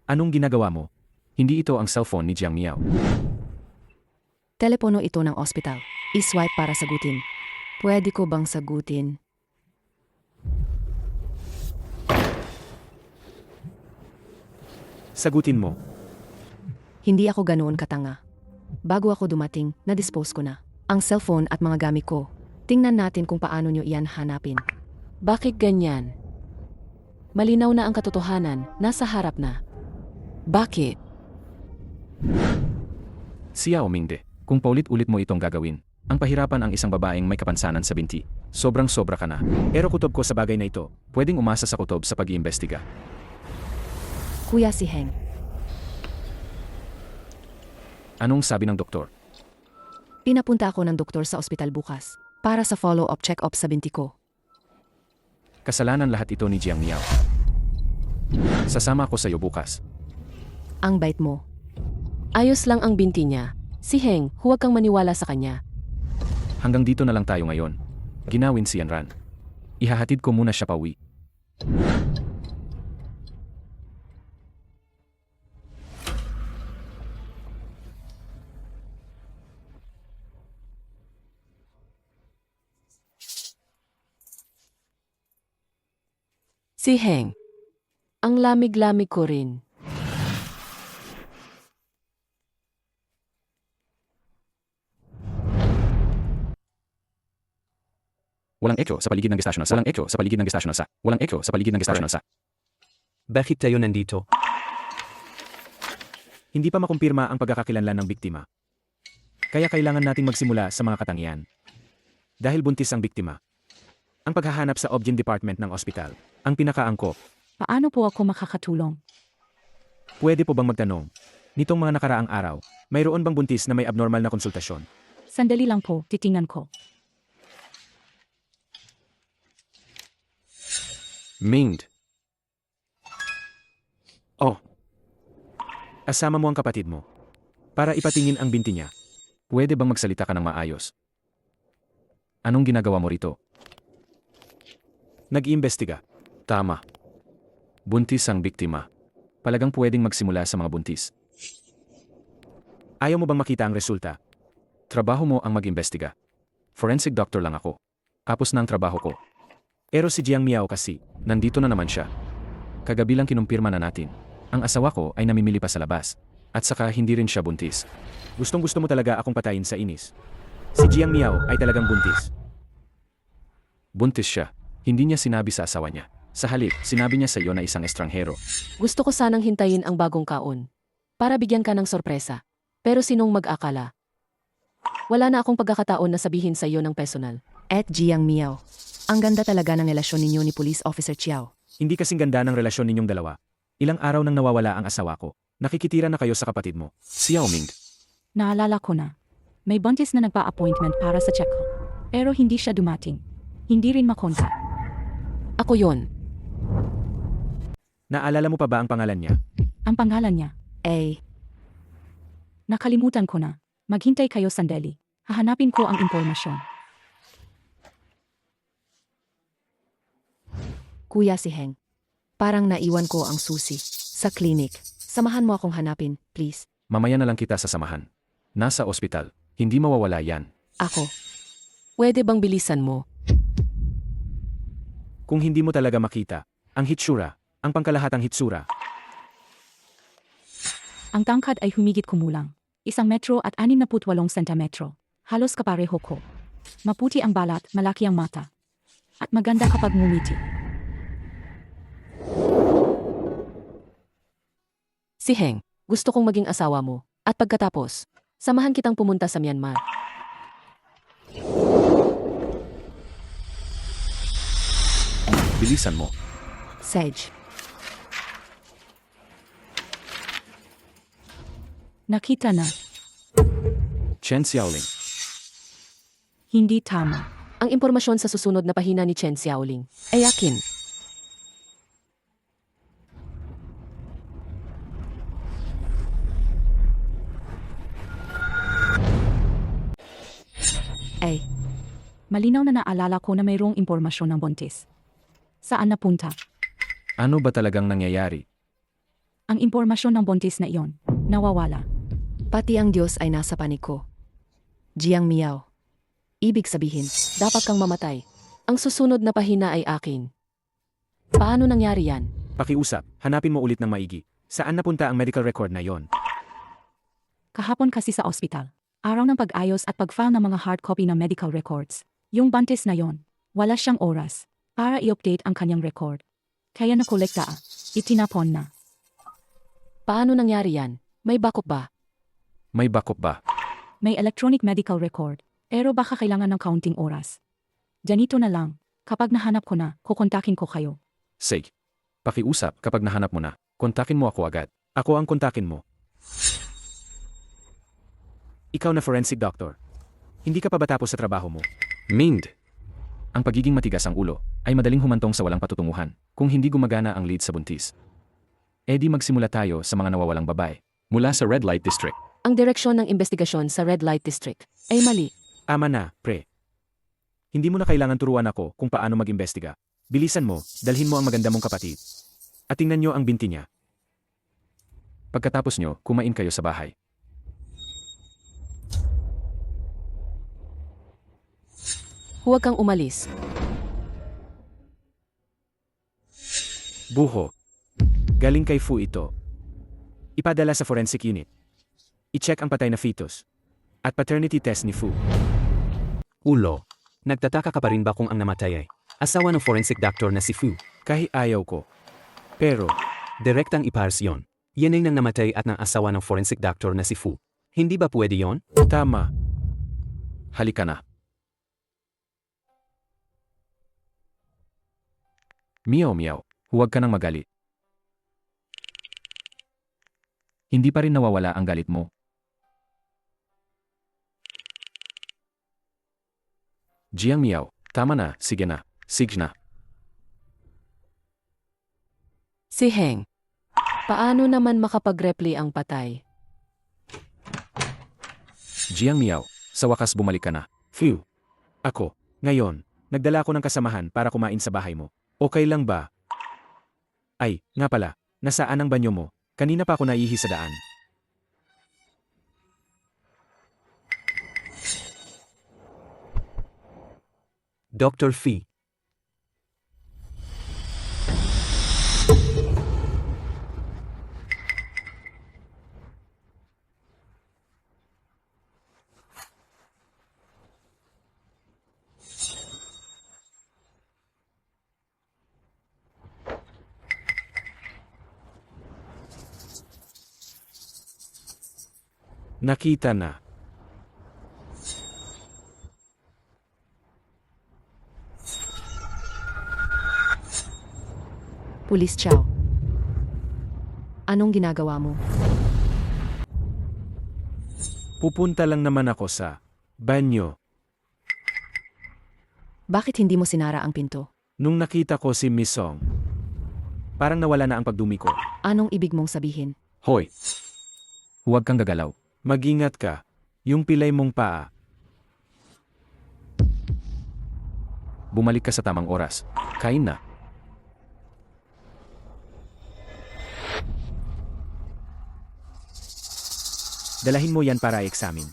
Anong ginagawa mo? Hindi ito ang cellphone ni Jiang Miao. Telepono ito ng ospital. I-swipe para sagutin. Pwede ko bang sagutin? Sagutin mo. Hindi ako ganoon katanga. Bago ako dumating, na-dispose ko na. Ang cellphone at mga gamit ko. Tingnan natin kung paano nyo iyan hanapin. Bakit ganyan? Malinaw na ang katotohanan, nasa harap na. Bakit? Si Yao Mingde, kung paulit-ulit mo itong gagawin, ang pahirapan ang isang babaeng may kapansanan sa binti. Sobrang-sobra ka na. Pero kutob ko sa bagay na ito. Pwedeng umasa sa kutob sa pag-iimbestiga. Kuya si Heng. Anong sabi ng doktor? Pinapunta ako ng doktor sa ospital bukas para sa follow-up check-up sa binti ko. Kasalanan lahat ito ni Jiang Miao. Sasama ako sa iyo bukas. Ang bait mo. Ayos lang ang binti niya. Si Heng, huwag kang maniwala sa kanya. Hanggang dito na lang tayo ngayon. Ginawin si Yanran. Ihahatid ko muna siya pauwi. Si Heng. Ang lamig-lamig ko rin. Walang ekyo sa paligid ng gestasyon na sa. Walang ekyo sa paligid ng gestasyon na sa. Walang ekyo sa paligid ng gestasyon na sa. Bakit tayo nandito? Hindi pa makumpirma ang pagkakakilanlan ng biktima. Kaya kailangan nating magsimula sa mga katangian. Dahil buntis ang biktima. Ang paghahanap sa Obgyn Department ng ospital, ang pinakaangkop. Paano po ako makakatulong? Pwede po bang magtanong? Nitong mga nakaraang araw, mayroon bang buntis na may abnormal na konsultasyon? Sandali lang po, titingnan ko. Mingde. Oh. Asama mo ang kapatid mo. Para ipatingin ang binti niya. Pwede bang magsalita ka ng maayos? Anong ginagawa mo rito? Nag-iimbestiga. Tama. Buntis ang biktima. Palagang pwedeng magsimula sa mga buntis. Ayaw mo bang makita ang resulta? Trabaho mo ang mag-imbestiga. Forensic doctor lang ako. Tapos na ang trabaho ko. Pero si Jiang Miao kasi, Nandito na naman siya. Kagabi lang kinumpirma na natin. Ang asawa ko ay namimili pa sa labas. At saka hindi rin siya buntis. gustong-gusto mo talaga akong patayin sa inis. Si Jiang Miao ay talagang buntis. Buntis siya. Hindi niya sinabi sa asawa niya. Sa halip, sinabi niya sa iyo na isang estranghero. Gusto ko sanang hintayin ang bagong kaon. Para bigyan ka ng sorpresa. Pero sinong mag-akala? Wala na akong pagkakataon na sabihin sa iyo ng personal. At Jiang Miao. Ang ganda talaga ng relasyon ninyo ni Police Officer Chiao. Hindi kasing ganda ng relasyon ninyong dalawa. Ilang araw nang nawawala ang asawa ko. Nakikitira na kayo sa kapatid mo. Xiao Ming, Naalala ko na. May buntis na nagpa-appointment para sa check-up. Pero hindi siya dumating. Hindi rin makontak. Ako yon. Naalala mo pa ba ang pangalan niya? Ang pangalan niya, nakalimutan ko na. Maghintay kayo sandali. Hahanapin ko ang impormasyon. Kuya si Heng. Parang naiwan ko ang susi. Sa klinik. Samahan mo akong hanapin, please. mamaya na lang kita sasamahan. Nasa ospital. Hindi mawawala yan. Ako. Pwede bang bilisan mo? Kung hindi mo talaga makita, ang hitsura, ang pangkalahatang hitsura. Ang tangkad ay humigit kumulang. 1 metro at 68 sentimetro. Halos kapareho ko. Maputi ang balat, malaki ang mata. At maganda kapag ngumiti. Si Heng, gusto kong maging asawa mo. At pagkatapos, samahan kitang pumunta sa Myanmar. Bilisan mo. Sage. Nakita na. Chen Xiaoling. Hindi tama. Ang impormasyon sa susunod na pahina ni Chen Xiaoling ay akin. Ay, Malinaw na naalala ko na mayroong impormasyon ng buntis. Saan napunta? Ano ba talagang nangyayari? Ang impormasyon ng buntis na iyon, nawawala. pati ang Diyos ay nasa panig ko. Jiang Miao. Ibig sabihin, Dapat kang mamatay. Ang susunod na pahina ay akin. Paano nangyari yan? Pakiusap, hanapin mo ulit ng maigi. Saan napunta ang medical record na yon? Kahapon kasi sa ospital. Araw ng pag-ayos at pag-file ng mga hard copy ng medical records. Yung buntis na yon, wala siyang oras para i-update ang kanyang record. Kaya nakolekta, itinapon na. Paano nangyari yan? May bakop ba? May bakop ba? May electronic medical record, pero baka kailangan ng counting oras. Ganito na lang, kapag nahanap ko na, kukontakin ko kayo. Sige. Pakiusap kapag nahanap mo na. Kontakin mo ako agad. Ako ang kontakin mo. Ikaw na forensic doctor. Hindi ka pa ba tapos sa trabaho mo? Mind. Ang pagiging matigas ang ulo ay madaling humantong sa walang patutunguhan kung hindi gumagana ang lead sa buntis. E di magsimula tayo sa mga nawawalang babae mula sa Red Light District. Ang direksyon ng investigasyon sa Red Light District ay mali. Ama na, pre. Hindi mo na kailangan turuan ako kung paano mag-imbestiga. Bilisan mo, dalhin mo ang maganda mong kapatid. At tingnan nyo ang binti niya. Pagkatapos nyo, kumain kayo sa bahay. Huwag kang umalis. Buho. Galing kay Fu ito. Ipadala sa forensic unit. I-check ang patay na fetus. At paternity test ni Fu. Ulo. Nagtataka ka pa rin ba kung ang namatay ay asawa ng forensic doctor na si Fu? Kahit ayaw ko. Pero, Direktang ipars yon. Yan ay nang namatay at ng asawa ng forensic doctor na si Fu. Hindi ba pwede yon? tama. Halika na. Miao miao, huwag ka nang magalit. Hindi pa rin nawawala ang galit mo. Jiang Miao, tama na, sige na, sige na. Si Heng. Paano naman makapag-repli ang patay? Jiang Miao, sa wakas bumalik ka na. Fu. Ako. Ngayon, nagdala ako ng kasamahan para kumain sa bahay mo. Okay lang ba? Ay, nga pala, nasaan ang banyo mo? Kanina pa ako naihi sa daan. Dr. Fee. Nakita na. Pulis Chow. Anong ginagawa mo? Pupunta lang naman ako sa banyo. Bakit hindi mo sinara ang pinto? Nung nakita ko si Miss Song, parang nawala na ang pagdumi ko. Anong ibig mong sabihin? Hoy! Huwag kang gagalaw. Mag-ingat ka. Yung pilay mong paa. Bumalik ka sa tamang oras. Kain na. Dalahin mo yan para i-examine.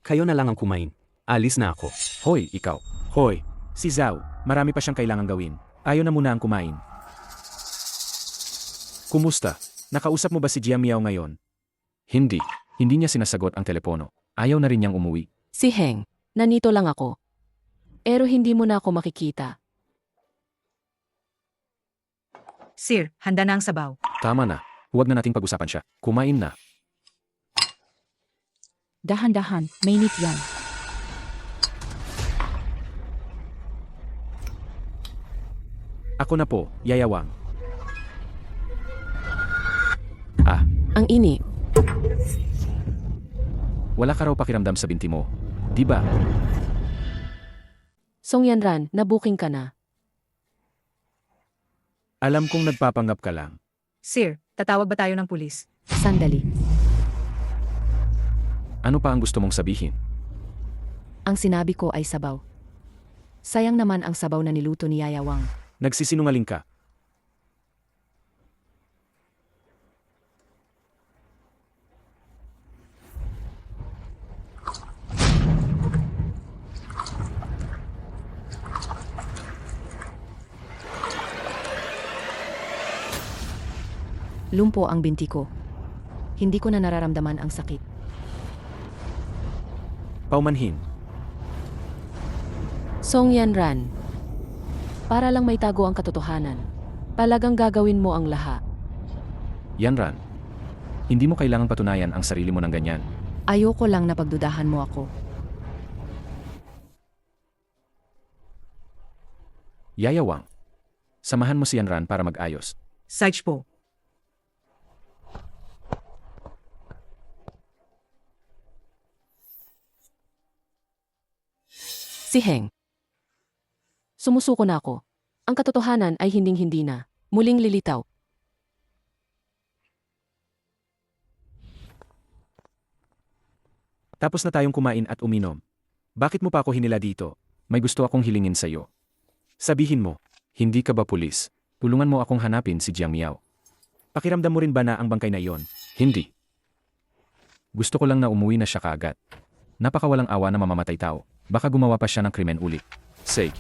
Kayo na lang ang kumain. Alis na ako. Hoy, ikaw. Hoy, si Zhao, marami pa siyang kailangang gawin. Ayaw na muna ang kumain. Kumusta? Nakausap mo ba si Jiang Miao ngayon? Hindi. Hindi niya sinasagot ang telepono. Ayaw na rin niyang umuwi. Si Heng, nanito lang ako. Pero hindi mo na ako makikita. Sir, handa na ang sabaw. Tama na. Huwag na nating pag-usapan siya. Kumain na. Dahan-dahan, mainit yan. Ako na po, Yayawang. Ah, Ang ini, wala ka raw pakiramdam sa binti mo. Di ba? Song Yanran, na-booking ka na. Alam kong nagpapanggap ka lang. Sir, tatawag ba tayo ng pulis? Sandali. Ano pa ang gusto mong sabihin? Ang sinabi ko ay sabaw. Sayang naman ang sabaw na niluto ni Yaya Wang. Nagsisinungaling ka. Lumpo ang binti ko. Hindi ko na nararamdaman ang sakit. Paumanhin. Song Yanran, para lang may tago ang katotohanan. Talagang gagawin mo ang lahat. Yanran, hindi mo kailangang patunayan ang sarili mo ng ganyan. Ayoko lang na pagdudahan mo ako. Yayawang, samahan mo si Yanran para mag-ayos. Sarge po. Si Heng. Sumusuko na ako. Ang katotohanan ay hinding-hindi na. Muling lilitaw. Tapos na tayong kumain at uminom. Bakit mo pa ako hinila dito? May gusto akong hilingin sa iyo. Sabihin mo, Hindi ka ba pulis? Tulungan mo akong hanapin si Jiang Miao. pakiramdam mo rin ba na ang bangkay na iyon? Hindi. Gusto ko lang na umuwi na siya kaagad. Napakawalang awa na mamamatay tao. Baka gumawa pa siya ng krimen ulit. Sake.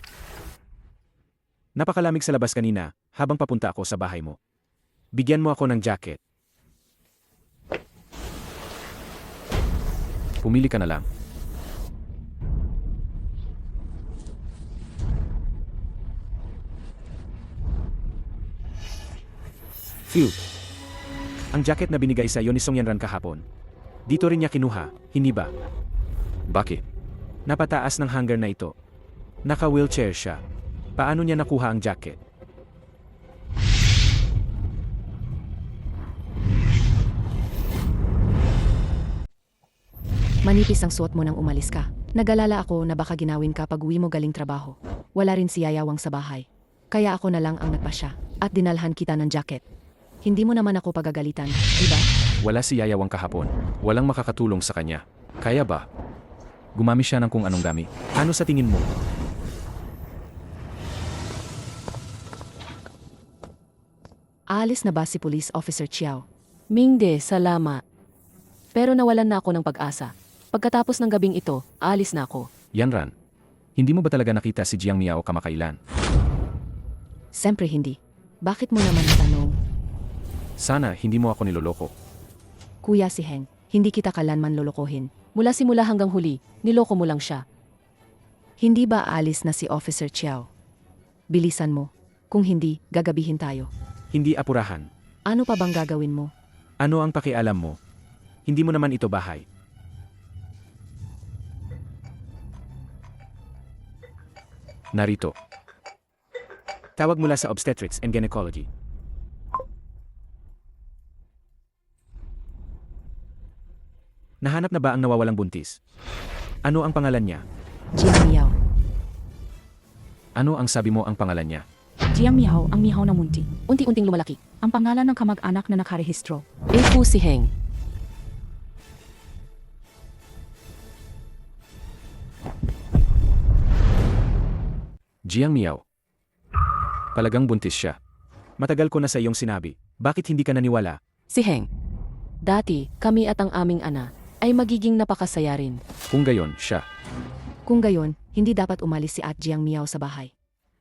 Napakalamig sa labas kanina habang papunta ako sa bahay mo. Bigyan mo ako ng jacket. Pumili ka na lang. Phew. Ang jacket na binigay sa iyo ni Song Yanran kahapon. Dito rin niya kinuha, hindi ba? Bakit? Napataas ng hanger na ito. Naka-wheelchair siya. Paano niya nakuha ang jacket? Manipis ang suot mo nang umalis ka. Nag-alala ako na baka ginawin ka pag uwi mo galing trabaho. Wala rin si Yayawang sa bahay. Kaya ako na lang ang nagpasya at dinalhan kita ng jacket. Hindi mo naman ako pagagalitan, di ba? Wala si Yayawang kahapon. Walang makakatulong sa kanya. Kaya ba? Gumamit siya ng kung anong gamit. Ano sa tingin mo? Aalis na ba si Police Officer Chiao? Mingde, salamat. Pero nawalan na ako ng pag-asa. Pagkatapos ng gabing ito, aalis na ako. Yanran, hindi mo ba talaga nakita si Jiang Miao kamakailan? Siyempre hindi. Bakit mo naman natanong? Sana hindi mo ako niloloko. Kuya si Heng, hindi kita kalanman lolokohin. Mula simula hanggang huli, niloko mo lang siya. Hindi ba aalis na si Officer Chiao? Bilisan mo. Kung hindi, gagabihin tayo. Hindi apurahan. Ano pa bang gagawin mo? Ano ang pakialam mo? Hindi mo naman ito bahay. Narito. Tawag mula sa obstetrics and gynecology. Nahanap na ba ang nawawalang buntis? Ano ang pangalan niya? Jiang Miao. Ano ang sabi mo ang pangalan niya? Jiang Miao ang mihaw na munti. Unti-unting lumalaki. Ang pangalan ng kamag-anak na nakarehistro. Fu si Heng. Jiang Miao. Palagang buntis siya. Matagal ko na sa iyong sinabi. Bakit hindi ka naniwala? Si Heng. Dati, kami at ang aming ana ay magiging napakasaya rin. Kung gayon, siya. Kung gayon, hindi dapat umalis si At Jiang Miao sa bahay.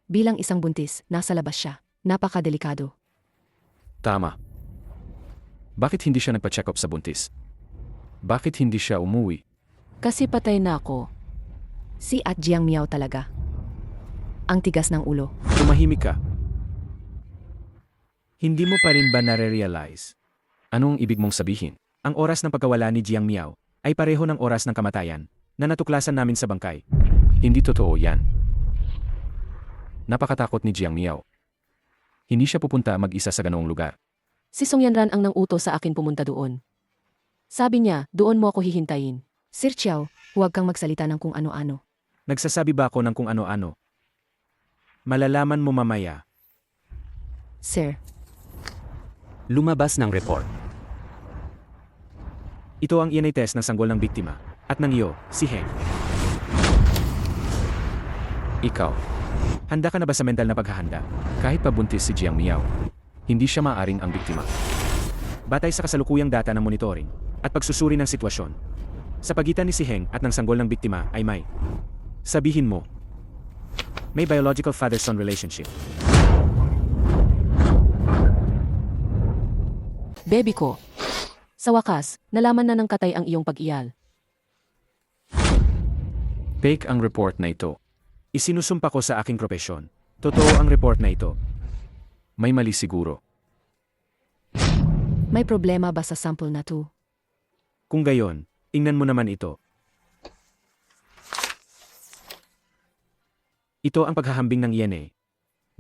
Bilang isang buntis, nasa labas siya. Napakadelikado. Tama. Bakit hindi siya nagpa-check up sa buntis? Bakit hindi siya umuwi? Kasi patay na ako. Si At Jiang Miao talaga. Ang tigas ng ulo. Tumahimik ka. Hindi mo pa rin ba nare-realize? Anong ibig mong sabihin? Ang oras ng pagkawala ni Jiang Miao ay pareho ng oras ng kamatayan na natuklasan namin sa bangkay. Hindi totoo yan. Napakatakot ni Jiang Miao. Hindi siya pupunta mag-isa sa ganoong lugar. Si Song Yanran ang nang-utos sa akin pumunta doon. Sabi niya, doon mo ako hihintayin. Sir Chiao, huwag kang magsalita ng kung ano-ano. Nagsasabi ba ako ng kung ano-ano? Malalaman mo mamaya. Sir, Lumabas ng report. Ito ang ENA test ng sanggol ng biktima at ng iyo, si Heng. Ikaw, Handa ka na ba sa mental na paghahanda? kahit pa buntis si Jiang Miao, hindi siya maaring ang biktima. Batay sa kasalukuyang data ng monitoring at pagsusuri ng sitwasyon, sa pagitan ni si Heng at ng sanggol ng biktima ay may, sabihin mo, may biological father-son relationship. Baby ko. Sa wakas, nalaman na ng katay ang iyong pag-iyal. Fake ang report na ito. Isinusumpa ko sa aking propesyon. Totoo ang report na ito. May mali siguro. may problema ba sa sample na to? Kung gayon, tingnan mo naman ito. Ito ang paghahambing ng ENA,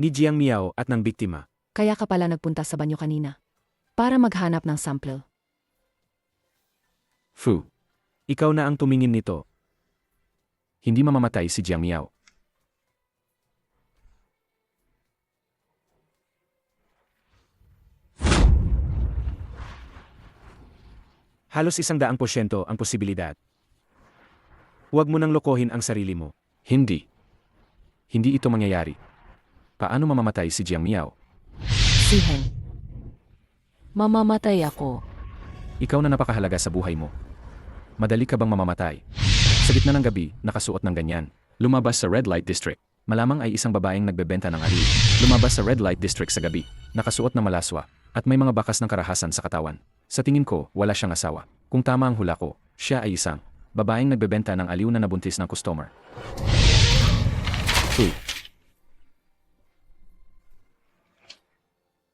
ni Jiang Miao at ng biktima. Kaya ka pala nagpunta sa banyo kanina. Para maghanap ng sample. Fu, Ikaw na ang tumingin nito. hindi mamamatay si Jiang Miao. Halos 100% ang posibilidad. Huwag mo nang lokohin ang sarili mo. Hindi. Hindi ito mangyayari. Paano mamamatay si Jiang Miao? Si Heng. Mamamatay ako. Ikaw na napakahalaga sa buhay mo. Madali ka bang mamamatay? Sa gitna ng gabi, nakasuot ng ganyan. Lumabas sa Red Light District. Malamang ay isang babaeng nagbebenta ng aliw. Lumabas sa Red Light District sa gabi. Nakasuot ng malaswa. At may mga bakas ng karahasan sa katawan. Sa tingin ko, wala siyang asawa. Kung tama ang hula ko, siya ay isang babaeng nagbebenta ng aliw na nabuntis ng customer. Uy.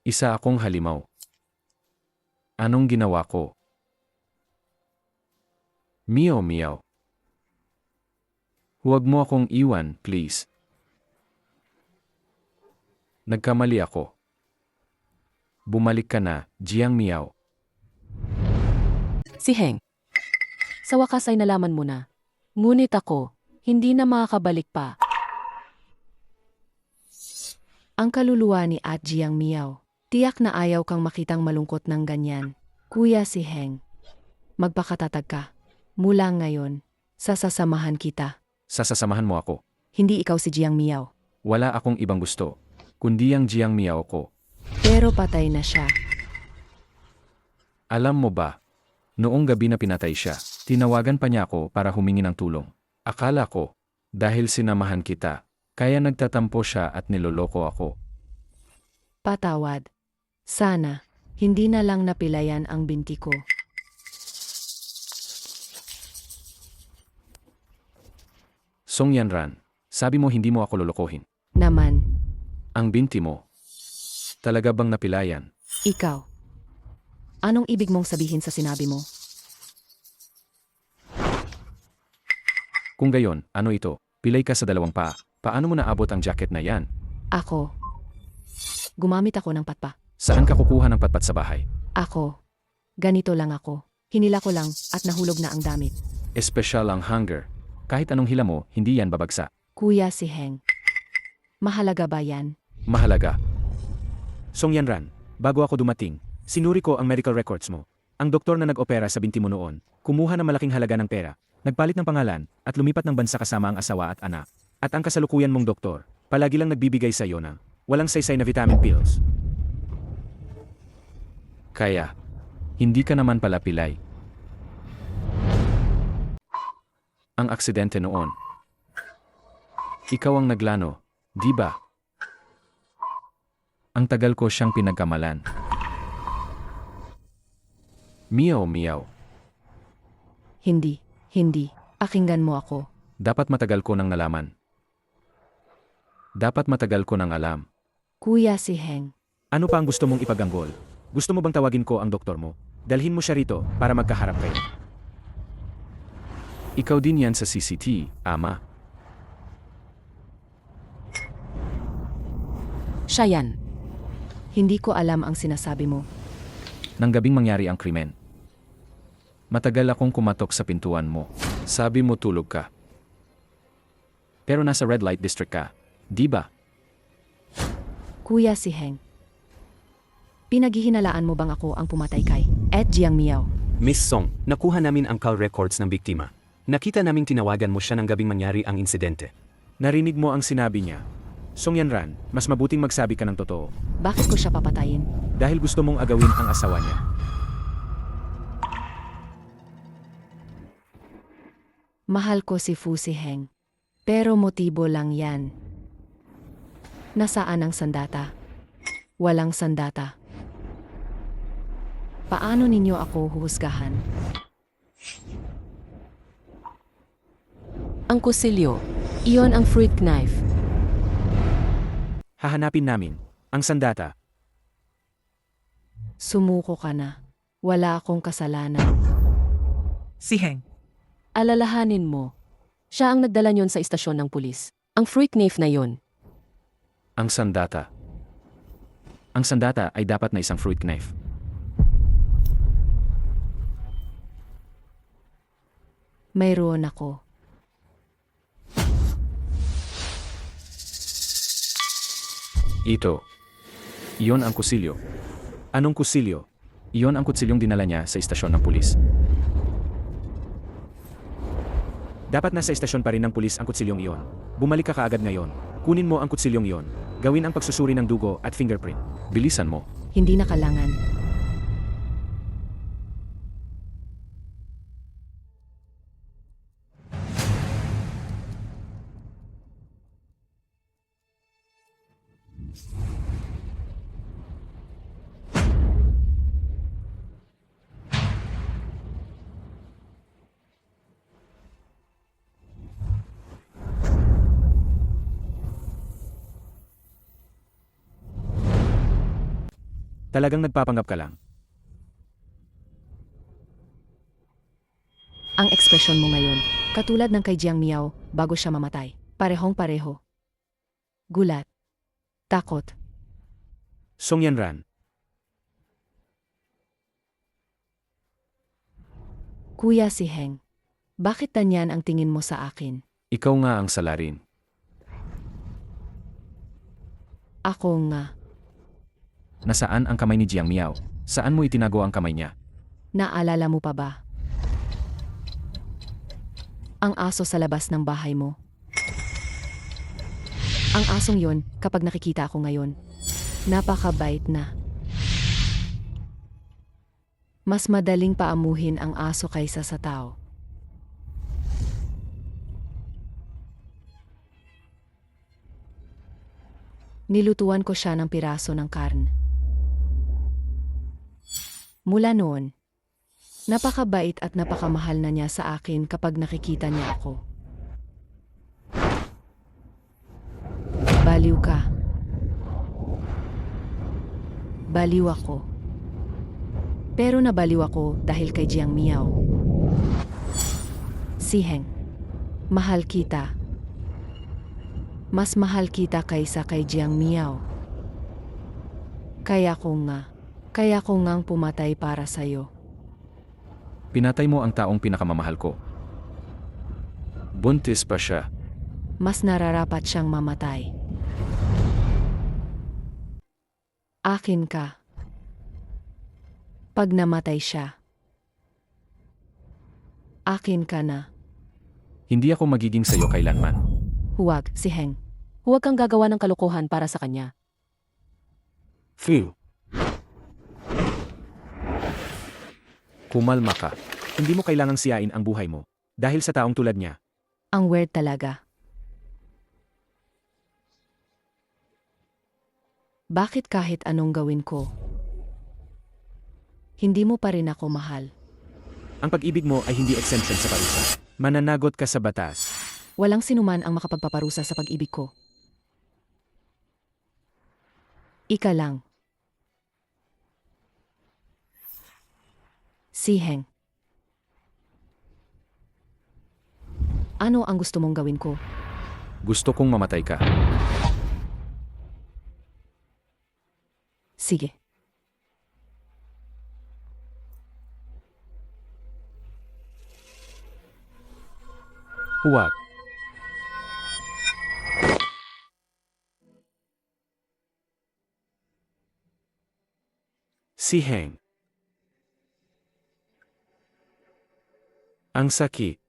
Isa akong halimaw. Anong ginawa ko? Meow meow. Huwag mo akong iwan, please. Nagkamali ako. Bumalik ka na, Jiang Miao. Si Heng. Sa wakas ay nalaman mo na. Ngunit ako, hindi na makakabalik pa. Ang kaluluwa ni At Jiang Miao. Tiyak na ayaw kang makitang malungkot ng ganyan. Kuya si Heng. Magpakatatag ka. Mula ngayon, sasasamahan kita. Sasasamahan mo ako. Hindi ikaw si Jiang Miao. Wala akong ibang gusto, kundi ang Jiang Miao ko. Pero patay na siya. Alam mo ba, noong gabi na pinatay siya, tinawagan pa niya ako para humingi ng tulong. Akala ko, dahil sinamahan kita, kaya nagtatampo siya at niloloko ako. Patawad. Sana, hindi na lang napilayan ang binti ko. Song Yanran, sabi mo hindi mo ako lolokohin. Naman, Ang binti mo, talaga bang napilayan? ikaw. Anong ibig mong sabihin sa sinabi mo? Kung gayon, ano ito? Pilay ka sa dalawang paa. Paano mo naabot ang jacket na yan? Ako. Gumamit ako ng patpa. Saan ka kukuha ng patpat sa bahay? Ako. Ganito lang ako. Hinila ko lang at nahulog na ang damit. Espesyal ang hunger. Kahit anong hila mo, hindi yan babagsak. Kuya si Heng. Mahalaga ba yan? Mahalaga. Song Yanran, bago ako dumating, sinuri ko ang medical records mo. Ang doktor na nag-opera sa binti mo noon, kumuha ng malaking halaga ng pera, nagpalit ng pangalan, at lumipat ng bansa kasama ang asawa at anak. At ang kasalukuyan mong doktor, palagi lang nagbibigay sa iyo ng walang saysay na vitamin pills. Kaya, hindi ka naman pala pilay. Ang aksidente noon. Ikaw ang naglano, di ba? Ang tagal ko siyang pinagkamalan. Meow meow. Hindi. Pakinggan mo ako. Dapat matagal ko nang nalaman. Dapat matagal ko nang alam. Kuya si Heng. Ano pa ang gusto mong ipaganggol? Gusto mo bang tawagin ko ang doktor mo? Dalhin mo siya rito para magkaharap kayo. Ikaw din yan sa CCT, ama. Siya yan. Hindi ko alam ang sinasabi mo. Nang gabing mangyari ang krimen. Matagal akong kumatok sa pintuan mo. Sabi mo tulog ka. Pero nasa red light district ka, di ba? Kuya si Heng. Pinaghihinalaan mo bang ako ang pumatay kay Ed Jiang Miao? Miss Song, nakuha namin ang call records ng biktima. Nakita naming tinawagan mo siya ng gabing mangyari ang insidente. Narinig mo ang sinabi niya. Song Yanran, mas mabuting magsabi ka ng totoo. Bakit ko siya papatayin? Dahil gusto mong agawin ang asawa niya. Mahal ko si Fu si Heng. Pero motibo lang yan. Nasaan ang sandata? Walang sandata. Paano ninyo ako huhusgahan? Ang kusilyo. Iyon ang fruit knife. Hahanapin namin ang sandata. Sumuko ka na. Wala akong kasalanan. Si Heng. Alalahanin mo. Siya ang nagdala niyon sa istasyon ng pulis. Ang fruit knife na yon. Ang sandata. Ang sandata ay dapat na isang fruit knife. Mayroon ako. Ito. Iyon ang kusilyo. Anong kusilyo? Iyon ang kutsilyong dinala niya sa istasyon ng pulis. Dapat nasa istasyon pa rin ng pulis ang kutsilyong iyon. Bumalik ka kaagad ngayon. Kunin mo ang kutsilyong iyon. Gawin ang pagsusuri ng dugo at fingerprint. Bilisan mo. Hindi na kailangan. Talagang nagpapanggap ka lang. Ang ekspresyon mo ngayon, katulad ng kay Jiang Miao bago siya mamatay. Parehong-pareho. Gulat. Takot. Song Yanran, Kuya si Heng. Bakit tanyan ang tingin mo sa akin? Ikaw nga ang salarin. Ako nga. Nasaan ang kamay ni Jiang Miao? Saan mo itinago ang kamay niya? Naalala mo pa ba? Ang aso sa labas ng bahay mo. Ang asong yon, kapag nakikita ako ngayon, napakabait na. Mas madaling paamuhin ang aso kaysa sa tao. Nilutuan ko siya ng piraso ng karne. Mula noon, napakabait at napakamahal na niya sa akin kapag nakikita niya ako. Baliw ka. Baliw ako. Pero nabaliw ako dahil kay Jiang Miao. Si Heng, mahal kita. Mas mahal kita kaysa kay Jiang Miao. Kaya ko ngang pumatay para sa'yo. Pinatay mo ang taong pinakamamahal ko. Buntis pa siya. Mas nararapat siyang mamatay. Akin ka. Pag namatay siya, akin ka na. Hindi ako magiging sa'yo kailanman. Huwag, si Heng. Huwag kang gagawa ng kalokohan para sa kanya. Phew. Kumalma ka. Hindi mo kailangang siyain ang buhay mo. Dahil sa taong tulad niya. Ang weird talaga. Bakit kahit anong gawin ko, hindi mo pa rin ako mahal? Ang pag-ibig mo ay hindi exemption sa parusa. Mananagot ka sa batas. Walang sinuman ang makapagpaparusa sa pag-ibig ko. Ika lang. Si Heng. Ano ang gusto mong gawin ko? Gusto kong mamatay ka. Sige. Huwag. Si Heng. Ang sakit.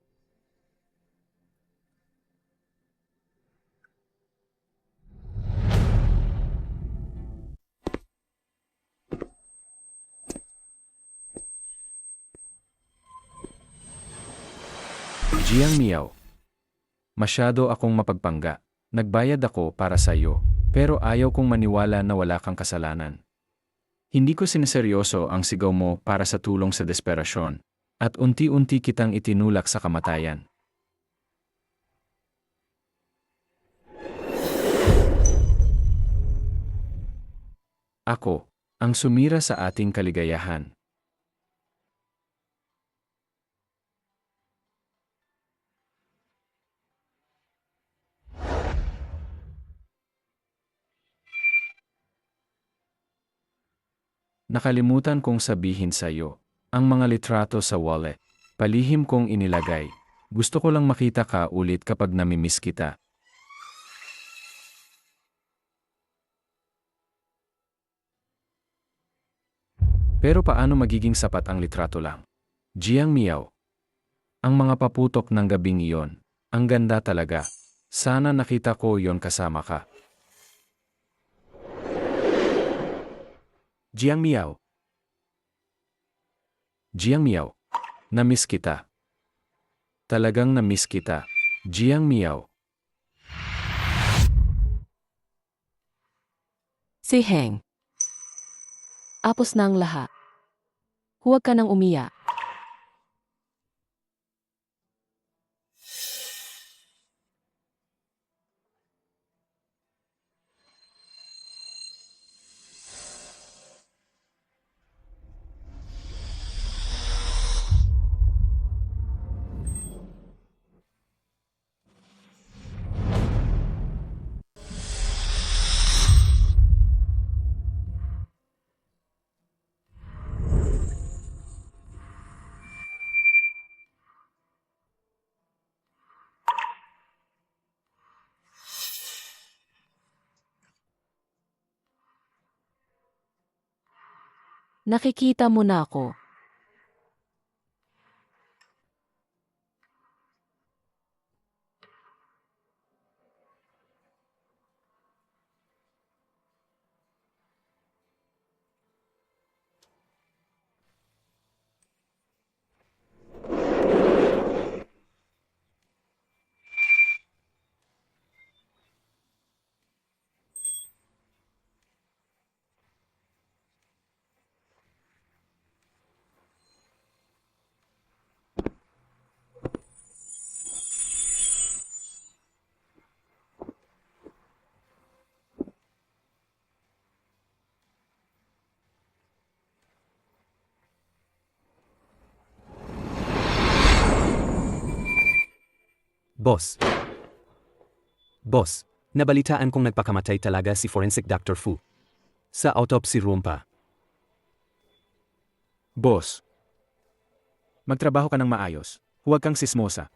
Jiang Miao. Masyado akong mapagpangga. Nagbayad ako para sa iyo, pero ayaw kong maniwala na wala kang kasalanan. Hindi ko sineseryoso ang sigaw mo para sa tulong sa desperasyon, at unti-unti kitang itinulak sa kamatayan. Ako, ang sumira sa ating kaligayahan. Nakalimutan kong sabihin sa iyo, ang mga litrato sa wallet, palihim kong inilagay. Gusto ko lang makita ka ulit kapag namimiss kita. Pero paano magiging sapat ang litrato lang? Jiang Miao. Ang mga paputok ng gabing iyon, ang ganda talaga. Sana nakita ko yon kasama ka. Jiang Miao. Jiang Miao. Namiss kita. Talagang namiss kita. Jiang Miao. Si Heng. Apos na ang lahat. Huwag ka nang umiyak. Nakikita mo na ako. Boss. Boss, nabalitaan kong nagpakamatay talaga si Forensic Dr. Fu. Sa autopsy room pa. Boss, magtrabaho ka ng maayos. Huwag kang sismosa.